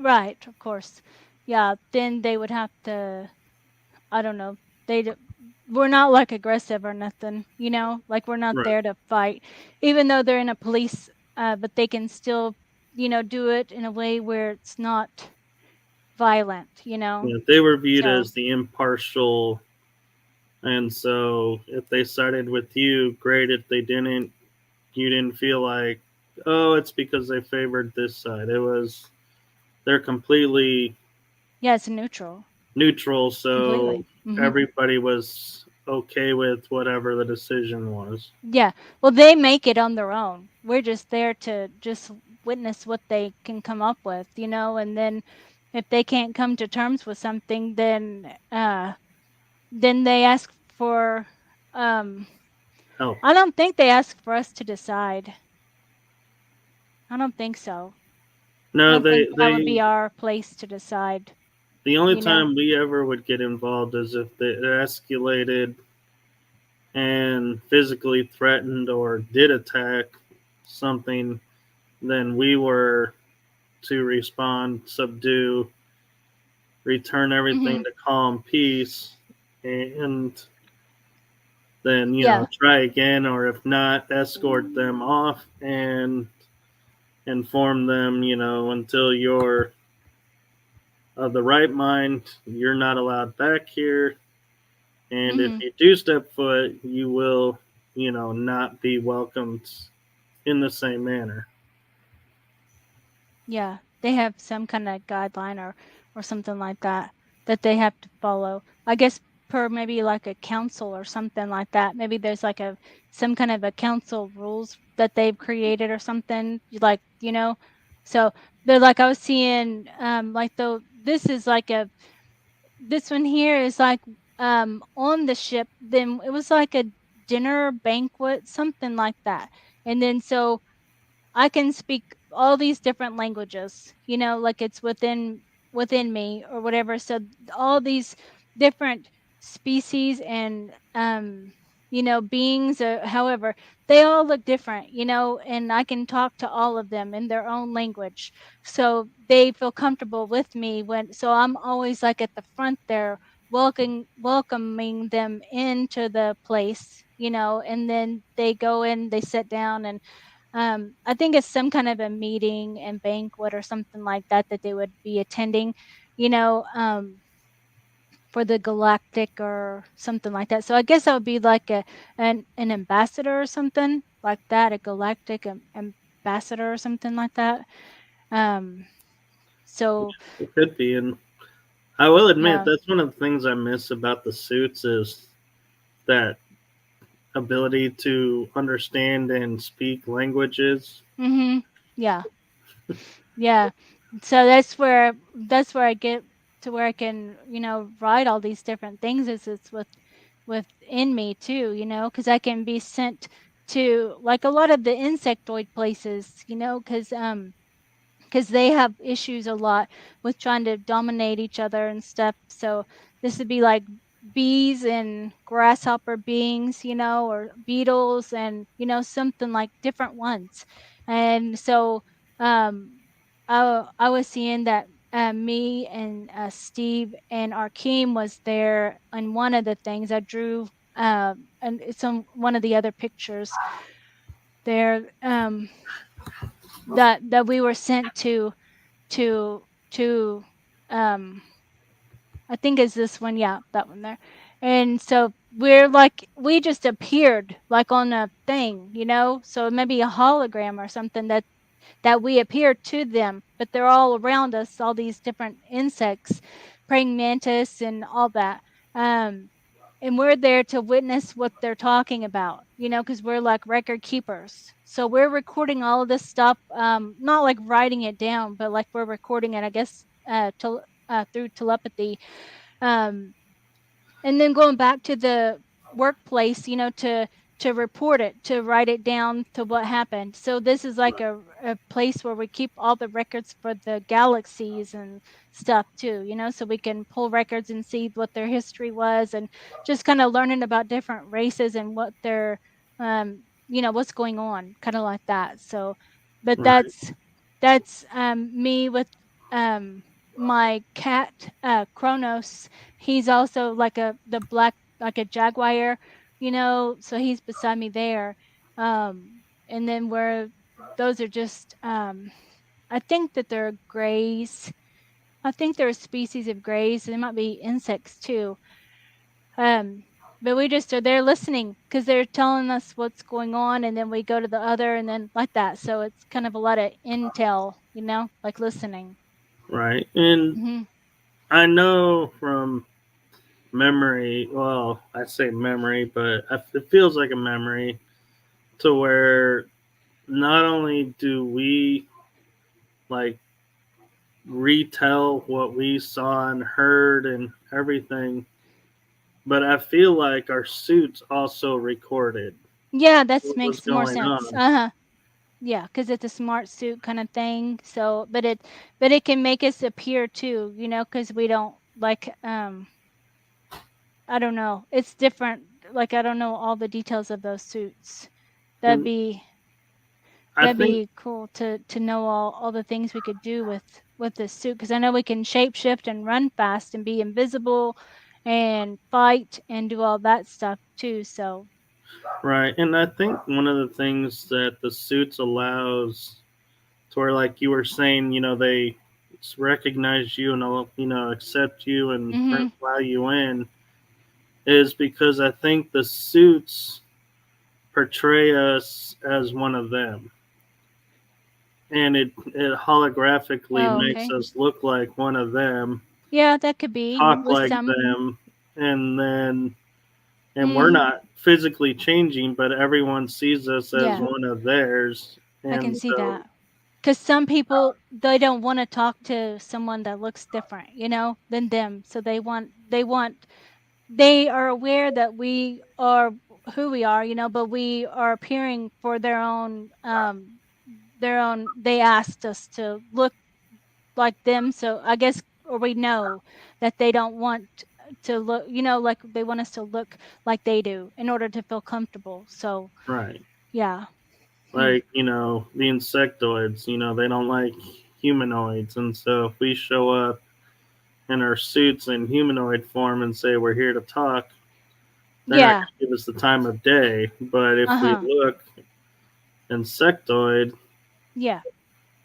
Right, of course. Yeah, then they would have to, I don't know, we're not like aggressive or nothing, like we're not there to fight, even though they're in a police, but they can still, do it in a way where it's not violent, Yeah, they were viewed as the impartial, and so if they sided with you, great. If they didn't, you didn't feel like, oh, it's because they favored this side. It was, they're completely it's neutral. neutral, so Completely. everybody was okay with whatever the decision was. Yeah. Well, they make it on their own. We're just there to just witness what they can come up with, and then if they can't come to terms with something, then they ask for Oh, I don't think they ask for us to decide. I don't think so. I no, don't think that would they be our place to decide, the only you know. time we ever would get involved is if they escalated and physically threatened or did attack something, then we were to respond, subdue, return everything to calm peace, and then Yeah. try again, or if not, escort them off and inform them, until you're of the right mind, you're not allowed back here. And if you do step foot, you will, not be welcomed in the same manner. Yeah. They have some kind of guideline or something like that they have to follow. I guess per maybe like a council or something like that. Maybe there's like some kind of a council rules that they've created or something, like, so they're like, I was seeing like this is like this one here is like on the ship, then it was like a dinner banquet, something like that. And then so I can speak all these different languages, like it's within me or whatever. So all these different species and beings or however, they all look different, and I can talk to all of them in their own language. So they feel comfortable with me so I'm always like at the front there welcoming them into the place, and then they go in, they sit down, and I think it's some kind of a meeting and banquet or something like that they would be attending, you know, um, for the galactic or something like that. So I guess that would be like an ambassador or something like that, a galactic ambassador or something like that. So It could be. And I will admit, yeah. that's one of the things I miss about the suits is that ability to understand and speak languages. Yeah. Yeah. So that's where I get to where I can, write all these different things is it's within me too, because I can be sent to like a lot of the insectoid places, because they have issues a lot with trying to dominate each other and stuff. So this would be like bees and grasshopper beings, or beetles and, something like different ones. And so I was seeing that me and Steve and Arkeem was there on one of the things I drew, and it's on one of the other pictures there, that we were sent to I think is this one, yeah, that one there. And so we just appeared like on a thing, so maybe a hologram or something that we appear to them, but they're all around us, all these different insects, praying mantis and all that. And we're there to witness what they're talking about, because we're like record keepers. So we're recording all of this stuff, not like writing it down, but like we're recording it, I guess, through telepathy. Um, and then going back to the workplace, to report it, to write it down to what happened. So this is like a place where we keep all the records for the galaxies and stuff too, so we can pull records and see what their history was, and just kind of learning about different races and what their what's going on, kind of like that. So but Right. that's me with my cat Kronos. He's also like the black, like a jaguar, so he's beside me there. And then those are just I think that they're greys. I think they're a species of greys. They might be insects too. Um but we just are there listening because they're telling us what's going on, and then we go to the other, and then like that. So it's kind of a lot of intel, like listening. Right. And Mm-hmm. I know from memory, well, I say memory, but it feels like a memory to where not only do we like retell what we saw and heard and everything, but I feel like our suits also recorded Yeah, that what was makes more going sense. on. Yeah, because it's a smart suit kind of thing. So, but it can make us appear too, because we don't like I don't know. It's different. Like I don't know all the details of those suits. That'd And be I that'd think be cool to know all the things we could do with this suit, because I know we can shapeshift and run fast and be invisible and fight and do all that stuff too. So, right, and I think one of the things that the suits allows to where, like you were saying, they recognize you and accept you and mhm. allow you in, is because I think the suits portray us as one of them, and it holographically Oh, makes okay. us look like one of them, Yeah, that could be talk with like some. them, and then and we're Mhm. not physically changing, but everyone sees us as Yeah, one of theirs, I can and see so that. Because some people, they don't want to talk to someone that looks different, than them. So they are aware that we are who we are, but we are appearing for their own. They asked us to look like them. So I guess, or we know that they don't want to look, like they want us to look like they do in order to feel comfortable. So, right. yeah. Hmm. Like, the insectoids, they don't like humanoids. And so if we show up in our suits in humanoid form and say we're here to talk, they're not Yeah. going to give us the time of day. But if we Uh-huh. look insectoid, Yeah.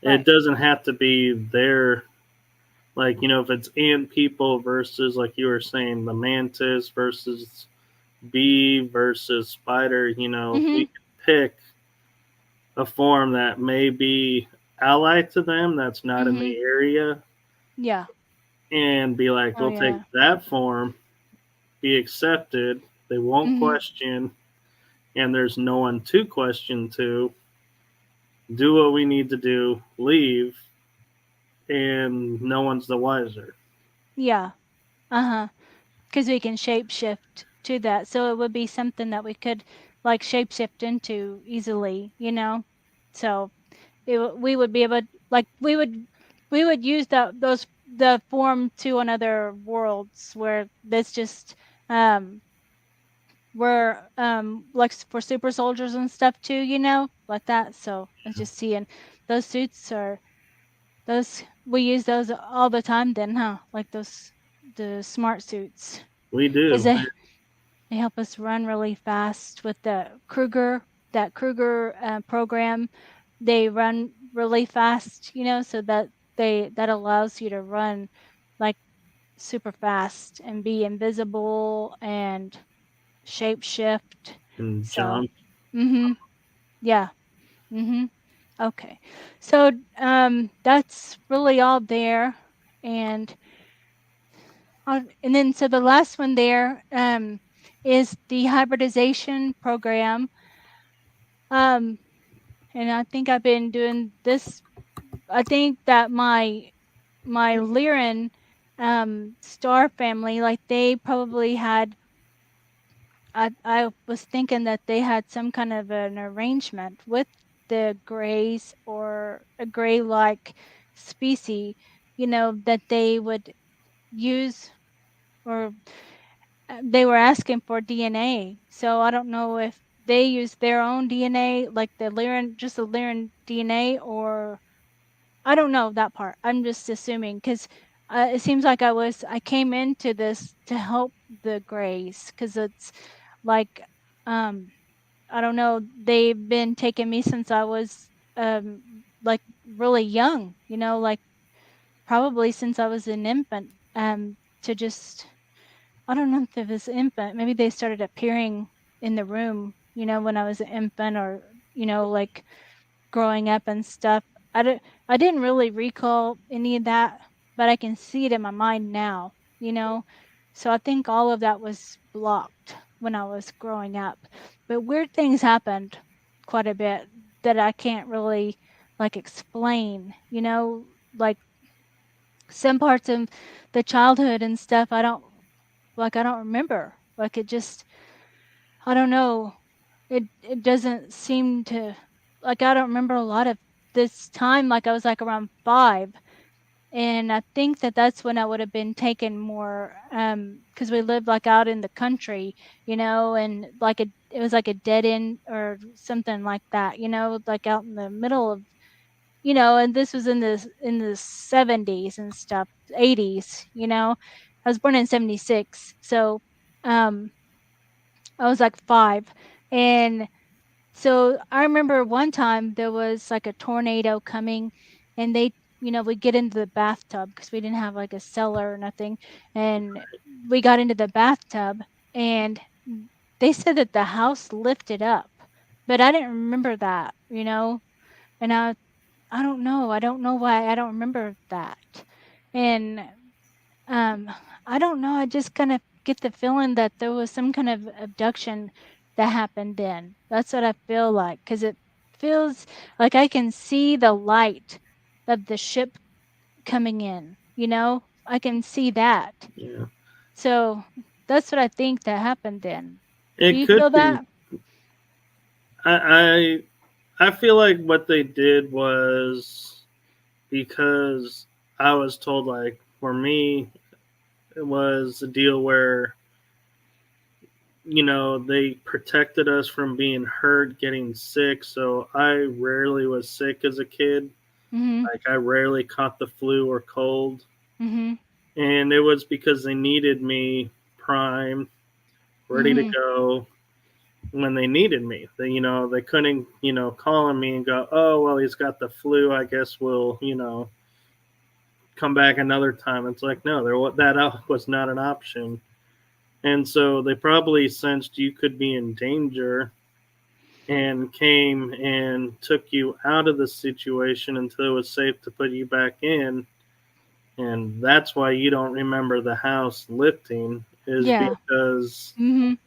it Right. doesn't have to be their, like, if it's ant people versus, like you were saying, the mantis versus bee versus spider, we Mhm. can pick a form that may be allied to them that's not in Mhm. the area Yeah. and be like, Oh, we'll take yeah. that form, be accepted, they won't Mhm. question, and there's no one to question to, do what we need to do, leave, and no one's the wiser. Yeah. Uh-huh. Because we can shapeshift to that. So it would be something that we could like shapeshift into easily, So we would be able, like we would use the form to another worlds where that's just um where like for super soldiers and stuff too, like that. So I was just seeing those suits are those we use those all the time then, huh? Like the smart suits. We Because do. they help us run really fast with that Kruger program. They run really fast, so that allows you to run like super fast and be invisible and shapeshift. And So, jump. mhm, yeah, mhm. Okay, so that's really all there, and and then so the last one there is the hybridization program. Um, and I think I've been doing this. I think that my Lyran star family, like they probably had. I was thinking that they had some kind of an arrangement with the Greys or a Grey-like species, that they would use, or they were asking for DNA. So I don't know if they use their own DNA, like just the Lyran DNA, or I don't know that part. I'm just assuming because it seems like I came into this to help the Greys because it's like um I don't know, they've been taking me since I was like really young, like probably since I was an infant to just I don't know if it was infant. Maybe they started appearing in the room, when I was an infant, or, like growing up and stuff. I didn't really recall any of that, but I can see it in my mind now, So I think all of that was blocked when I was growing up. But weird things happened quite a bit that I can't really like explain, like some parts of the childhood and stuff I don't remember. Like it just, I don't know. It doesn't seem to, like, I don't remember a lot of this time. Like I was like around 5, and I think that that's when I would have been taken more, because we lived like out in the country, and like it was like a dead end or something like that, like out in the middle of, and this was in the 70s and stuff, 80s. I was born in 76, so um I was like 5. And so I remember one time there was like a tornado coming, and we get into the bathtub because we didn't have like a cellar or nothing. And we got into the bathtub, and they said that the house lifted up, but I didn't remember that, and I don't know. I don't know why I don't remember that. And um, I don't know. I just kind of get the feeling that there was some kind of abduction that happened then. That's what I feel like, because it feels like I can see the light of the ship coming in, I can see that. Yeah. So that's what I think that happened then. Do It you could feel be. that? I feel like what they did was because I was told, like, for me, it was a deal where, they protected us from being hurt, getting sick. So I rarely was sick as a kid. Mhm. Like, I rarely caught the flu or cold. Mhm. And it was because they needed me primed, ready to Mhm. go when they needed me. They couldn't, call on me and go, oh, well, he's got the flu. I guess we'll, come back another time. It's like, no, that was not an option. And so they probably sensed you could be in danger and came and took you out of the situation until it was safe to put you back in. And that's why you don't remember the house lifting, is Yeah. because Mhm.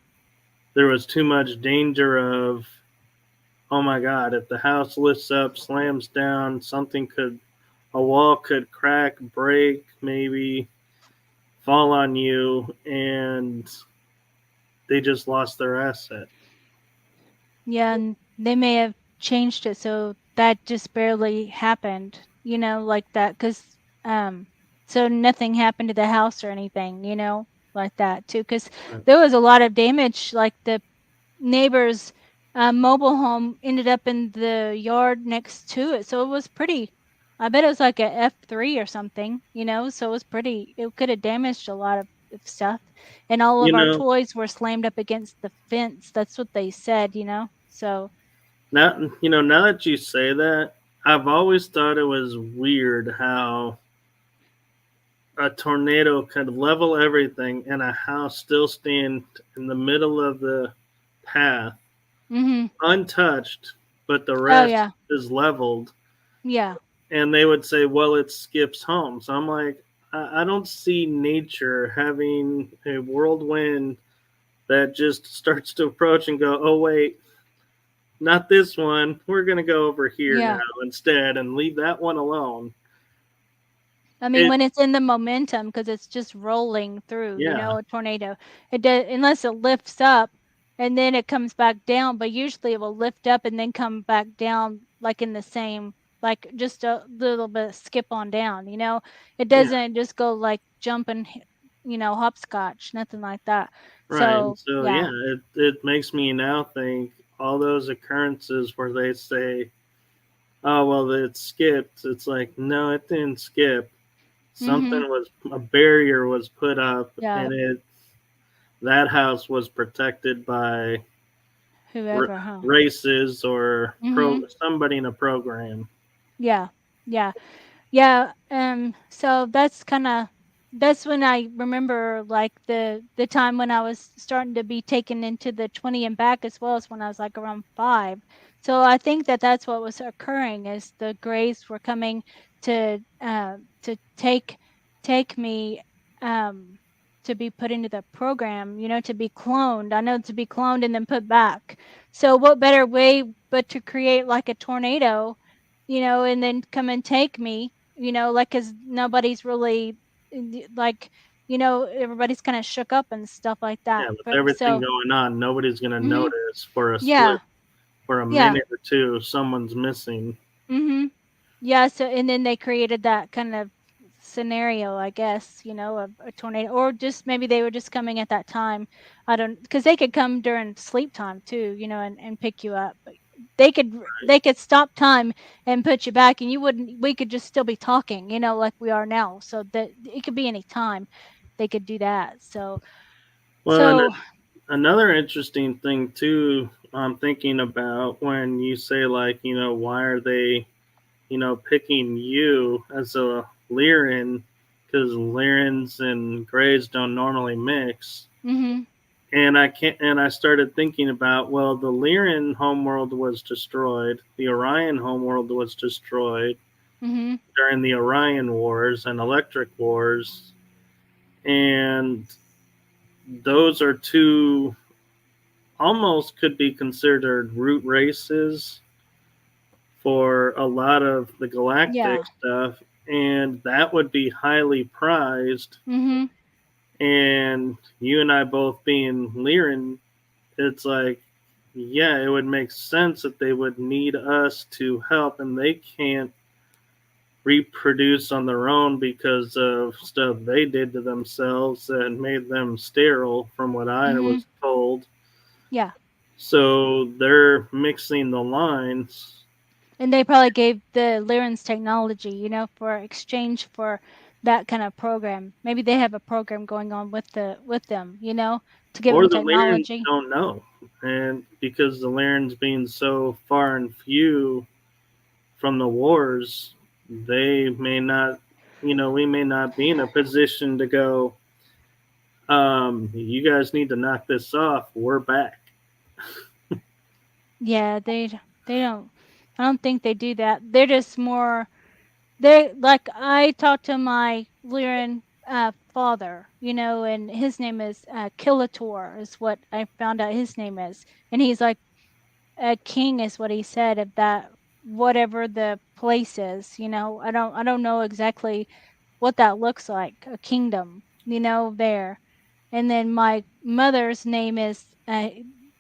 there was too much danger of, oh my God, if the house lifts up, slams down, a wall could crack, break, maybe fall on you, and they just lost their asset. Yeah, and they may have changed it so that just barely happened, like that, because so nothing happened to the house or anything, like that too, because there was a lot of damage. Like the neighbor's mobile home ended up in the yard next to it, so it was pretty. I bet it was like a F3 or something, so it was pretty. It could have damaged a lot of stuff, and all You of our know, toys were slammed up against the fence. That's what they said, So now that you say that, I've always thought it was weird how a tornado could level everything and a house still stand in the middle of the path, mhm. untouched, but the Oh rest yeah. is leveled. Yeah. And they would say, well, it skips home. So I'm like, I don't see nature having a whirlwind that just starts to approach and go, oh, wait, not this one. We're going to go over here now Yeah. instead and leave that one alone. I mean, It, when it's in the momentum, because it's just rolling through, yeah, a tornado. It does, unless it lifts up and then it comes back down, but usually it will lift up and then come back down like in the same, like just a little bit skip on down, It yeah, doesn't just go like jumping, hopscotch, nothing like that. right. And So, so, yeah, yeah. it makes me now think all those occurrences where they say, oh, well, it skipped. It's like, no, it didn't skip. Mhm. A barrier was put up, Yeah. and that house was protected by Whoever, huh? races or Mhm. somebody in a program. Yeah. Yeah. Yeah, so that's kinda that's when I remember like the time when I was starting to be taken into the 20 and back, as well as when I was like around 5. So I think that that's what was occurring, is the Greys were coming to take me to be put into the program, to be cloned. I know, to be cloned and then put back. So what better way but to create like a tornado, and then come and take me, like, because nobody's really like, everybody's kind of shook up and stuff like Yeah, that. with But everything so, going on, nobody's going to hmm notice for a yeah, split, for a yeah, minute or two, someone's missing. hmm yeah. So, and then they created that kind of scenario, I guess, of a tornado, or just maybe they were just coming at that time. I don't, because they could come during sleep time too, and pick you up. But they could stop time and put you back, and you wouldn't. We could just still be talking, like we are now. So that it could be any time they could do that. So, Well, and so another interesting thing too, I'm thinking about when you say, like, why are they, picking you as a Lyran, because Lyrans and Greys don't normally mix. hmm And I started thinking about, well, the Lyran homeworld was destroyed, the Orion homeworld was destroyed hmm during the Orion Wars and Electric Wars, and those are two almost could be considered root races for a lot of the galactic yeah, stuff, and that would be highly prized. hmm And you and I both being Lyran, it's like, yeah, it would make sense that they would need us to help, and they can't reproduce on their own because of stuff they did to themselves and made them sterile, from what I hmm was told. yeah. So they're mixing the lines. And they probably gave the Lyran's technology, for exchange for that kind of program. Maybe they have a program going on with them, to give Or them the Lyrans technology. don't know. And because the Lyrans being so far and few from the wars, they may not, we may not be in a position to go, you guys need to knock this off. We're back. Yeah, they don't. I don't think they do that. They're just more. They, like, I talked to my Lyran father, and his name is Killator, is what I found out his name is, and he's like a king, is what he said, of that, whatever the place is. I don't know exactly what that looks like, a kingdom, there. And then my mother's name is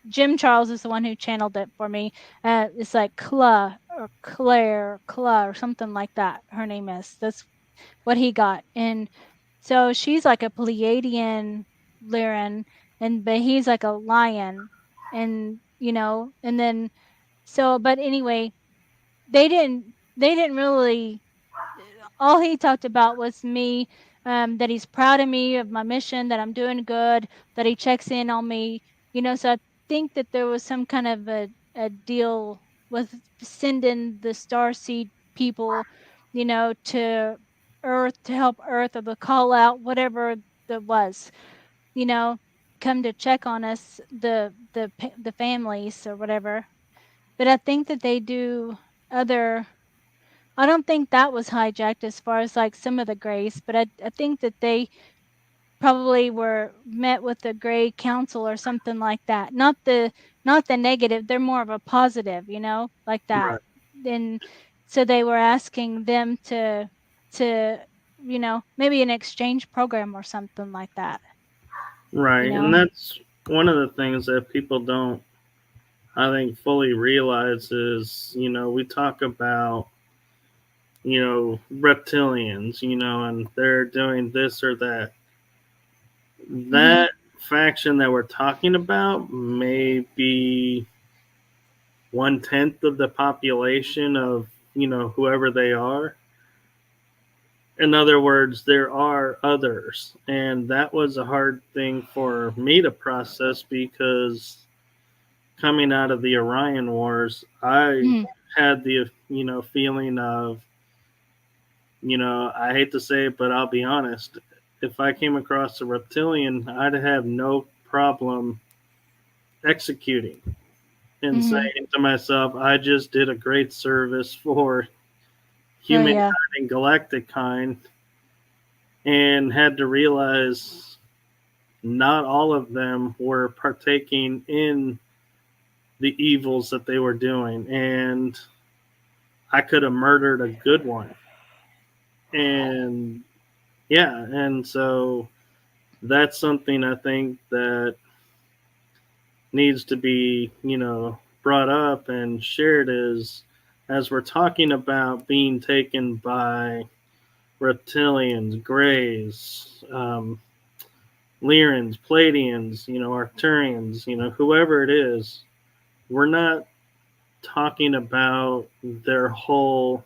Jim Charles is the one who channeled it for me. It's like Cla or Claire, Cla or something like that. Her name is. That's what he got. And so she's like a Pleiadian Lyran, but he's like a lion, and and then, so, but anyway, they didn't really, all he talked about was me, that he's proud of me, of my mission, that I'm doing good, that he checks in on me, so I think that there was some kind of a deal with sending the starseed people, to Earth, to help Earth, or the call out, whatever that was, you know come to check on us, the families or whatever. But I think that they do other, I don't think that was hijacked as far as like some of the Greys, but I think that they probably were met with the Grey Council or something like that. Not the negative, they're more of a positive, like Right. that. And so they were asking them to maybe an exchange program or something like that, you Right. And know. that's one of the things that people don't, I think, fully realize is, we talk about, reptilians, and they're doing this or that. Mhm. That faction that we're talking about may be 1/10 of the population of, whoever they are. In other words, there are others. And that was a hard thing for me to process because coming out of the Orion Wars, I Mhm. had the, feeling of, I hate to say it, but I'll be honest. if I came across a reptilian, I'd have no problem executing and Mm-hmm. saying to myself, I just did a great service for Oh humankind yeah. and galactic kind, and had to realize not all of them were partaking in the evils that they were doing. And I could have murdered a good one. And yeah, and so that's something I think that needs to be, brought up and shared is as we're talking about being taken by reptilians, greys, Lyrans, Pleiadians, Arcturians, whoever it is, we're not talking about their whole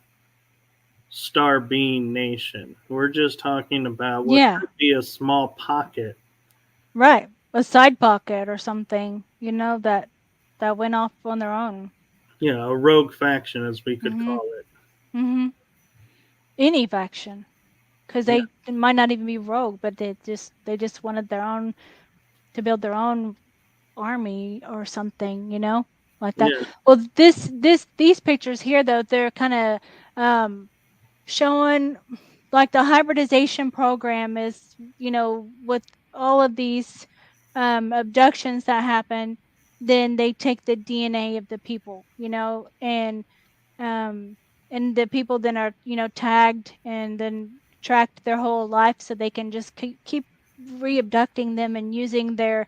star being nation. We're just talking about what Yeah. could be a small pocket. Right. A side pocket or something, that went off on their own. A rogue faction, as we could Mm-hmm. call it. Mm-hmm. Any faction, because Yeah, they might not even be rogue, but they just wanted their own to build their own army or something, like that. yeah, Well, these pictures here though, they're kind of showing like the hybridization program is, with all of these abductions that happen, then they take the DNA of the people, um, and the people then are, tagged and then tracked their whole life so they can just keep re-abducting them and using their,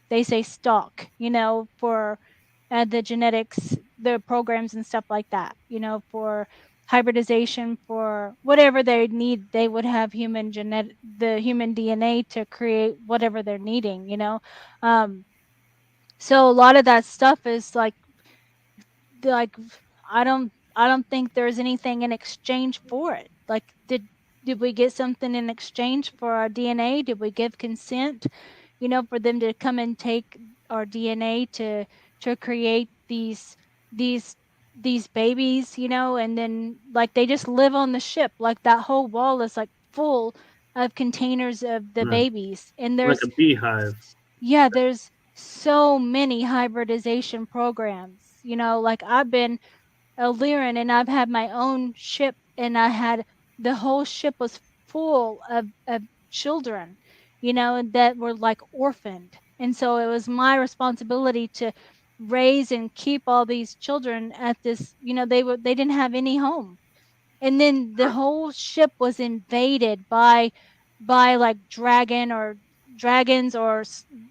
they say, stock, for the genetics, the programs and stuff like that, for hybridization, for whatever they need. They would have the human DNA to create whatever they're needing, um, so a lot of that stuff is like I don't think there's anything in exchange for it. Like did we get something in exchange for our DNA? Did we give consent, for them to come and take our DNA to create these these babies, and then like they just live on the ship. Like that whole wall is like full of containers of the right. babies. And Like a beehive. there's so many hybridization programs. Like I've been a Lyran and I've had my own ship, and I had the whole ship was full of children, that were like orphaned. And so it was my responsibility to raise and keep all these children at this, they didn't have any home. And then the whole ship was invaded by like dragons or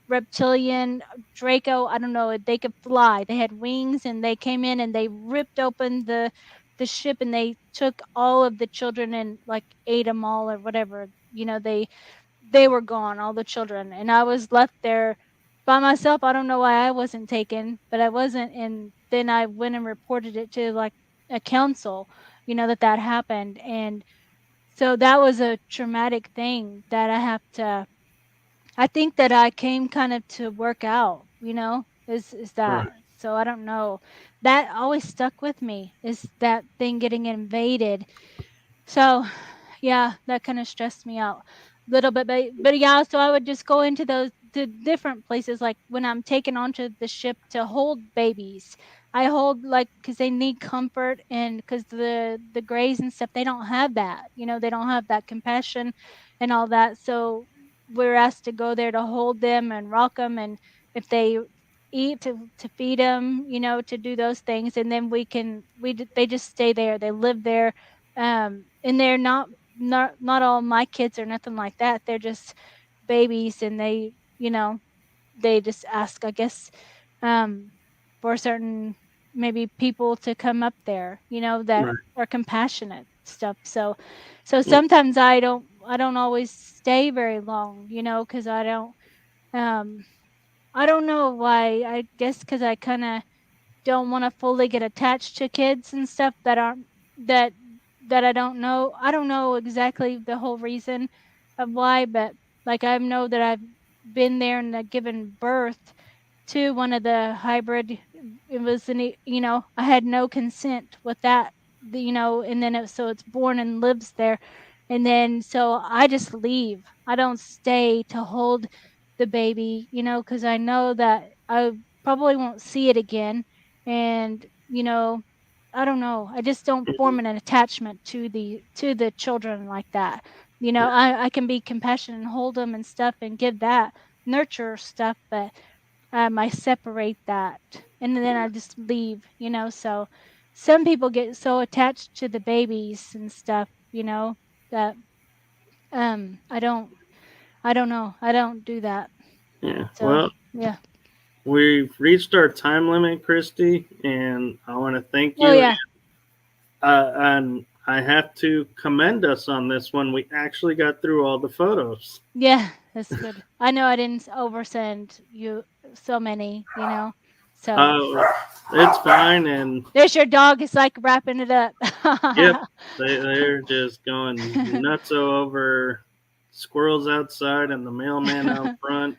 reptilian Draco. I don't know. They could fly. They had wings, and they came in and they ripped open the ship, and they took all of the children and like ate them all or whatever. They were gone, all the children, and I was left there by myself. I don't know why I wasn't taken, but I wasn't. And then I went and reported it to like a council, that happened. And so that was a traumatic thing that I think that I came kind of to work out, is Right. that. So I don't know. That always stuck with me, is that thing getting invaded. So yeah, that kind of stressed me out a little bit. But yeah, so I would just go into those the different places, like when I'm taken onto the ship to hold babies. I hold like because they need comfort, and because the Greys and stuff, they don't have that. They don't have that compassion and all that. So we're asked to go there to hold them and rock them, and if they eat, to feed them, to do those things. And then they just stay there. They live there, and they're not all my kids or nothing like that. They're just babies, and they just ask, I guess, um, for certain maybe people to come up there, that Right. are compassionate stuff. So sometimes I don't always stay very long, because um I don't know why. I guess because I kind of don't want to fully get attached to kids and stuff that that I don't know. I don't know exactly the whole reason of why, but like I know that I've been there and given birth to one of the hybrid. It was I had no consent with that, and then so it's born and lives there. And then so I just leave. I don't stay to hold the baby, you know, because I know that I probably won't see it again. And, you know, I don't know. I just don't form an attachment to the children like that. You know, I can be compassionate and hold them and stuff and give that nurture stuff, but I separate that and then I just leave, you know. So some people get so attached to the babies and stuff, you know, that I don't know. I don't do that. Yeah. So Well, yeah. we've reached our time limit, Christy, and I want to thank Oh you. yeah. And I have to commend us on this one. We actually got through all the photos. Yeah, that's good. I know I didn't oversend you so many, you know. So It's fine, and there's your dog is like wrapping it up. yep, they're just going nuts over squirrels outside and the mailman out front.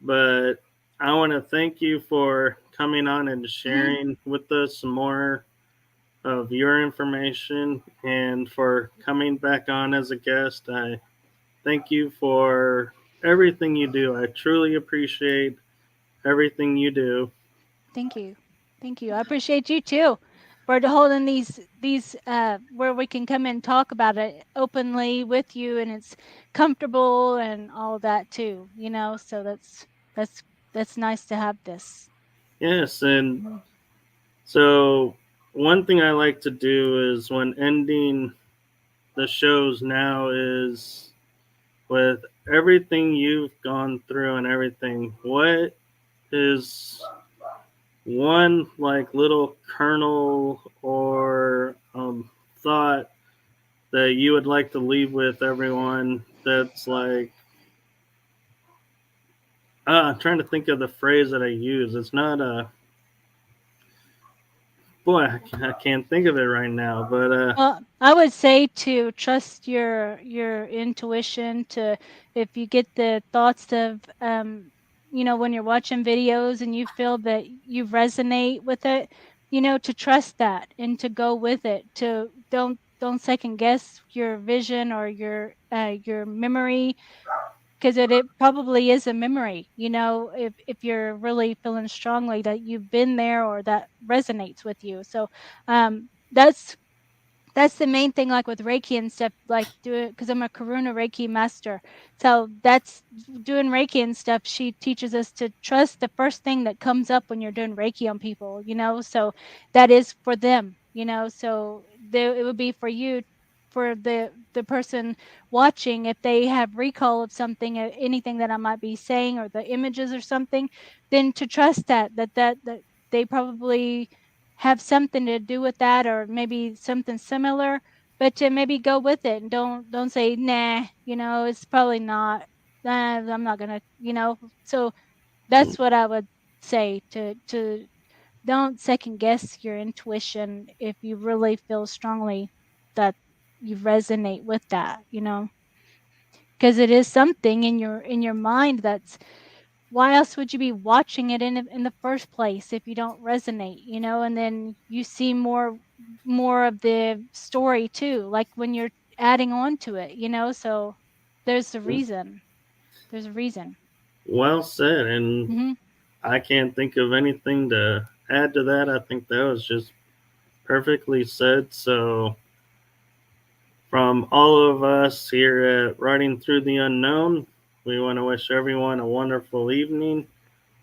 But I want to thank you for coming on and sharing with us some more of your information and for coming back on as a guest. I thank you for everything you do. I truly appreciate everything you do. Thank you. Thank you. I appreciate you too for holding these where we can come and talk about it openly with you and it's comfortable and all that too, you know. So that's that's nice to have this. Yes, and Mm-hmm. so one thing I like to do is when ending the shows now is with everything you've gone through and everything, what is one like little kernel or thought that you would like to leave with everyone that's like I'm trying to think of the phrase that I use. It's not a boy, I can't think of it right now, but Well, I would say to trust your intuition. To if you get the thoughts of you know, when you're watching videos and you feel that you resonate with it, you know, to trust that and to go with it. To don't second guess your vision or your memory, because it probably is a memory, you know, if you're really feeling strongly that you've been there or that resonates with you. So that's the main thing, like with Reiki and stuff, like do it because I'm a Karuna Reiki master. So that's doing Reiki and stuff. She teaches us to trust the first thing that comes up when you're doing Reiki on people, you know. So that is for them, you know. So there, it would be for you, for the person watching, if they have recall of something, anything that I might be saying, or the images or something, then to trust that they probably have something to do with that or maybe something similar, but to maybe go with it and don't say nah, you know, it's probably not, I'm not gonna, you know. So that's what I would say, to don't second guess your intuition if you really feel strongly that you resonate with that, you know, because it is something in your mind that's, why else would you be watching it in the first place if you don't resonate, you know? And then you see more of the story too, like when you're adding on to it, you know? So there's a reason. There's a reason. well said. And Mhm. I can't think of anything to add to that. I think that was just perfectly said. So, from all of us here at Riding Through the Unknown, we want to wish everyone a wonderful evening,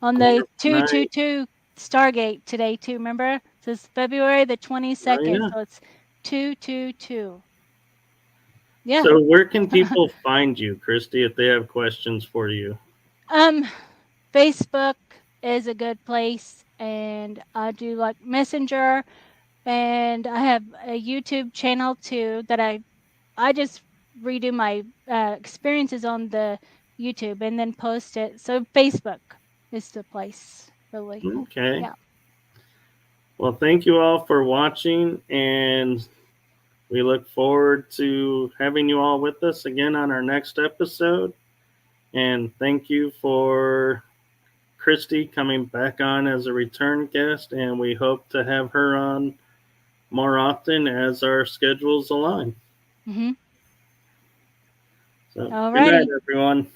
On a the wonderful night. 222 Stargate today too, remember? It says February the Oh, 22nd, yeah. so it's 222. Yeah. So, where can people find you, Christy, if they have questions for you? Um Facebook is a good place, and I do like Messenger, and I have a YouTube channel too that I just redo my experiences on the YouTube and then post it. So Facebook is the place, really. Okay. Yeah. Well, thank you all for watching, and we look forward to having you all with us again on our next episode. And thank you for Christy coming back on as a return guest, and we hope to have her on more often as our schedules align. Mm-hmm. So, All good night, righty. everyone.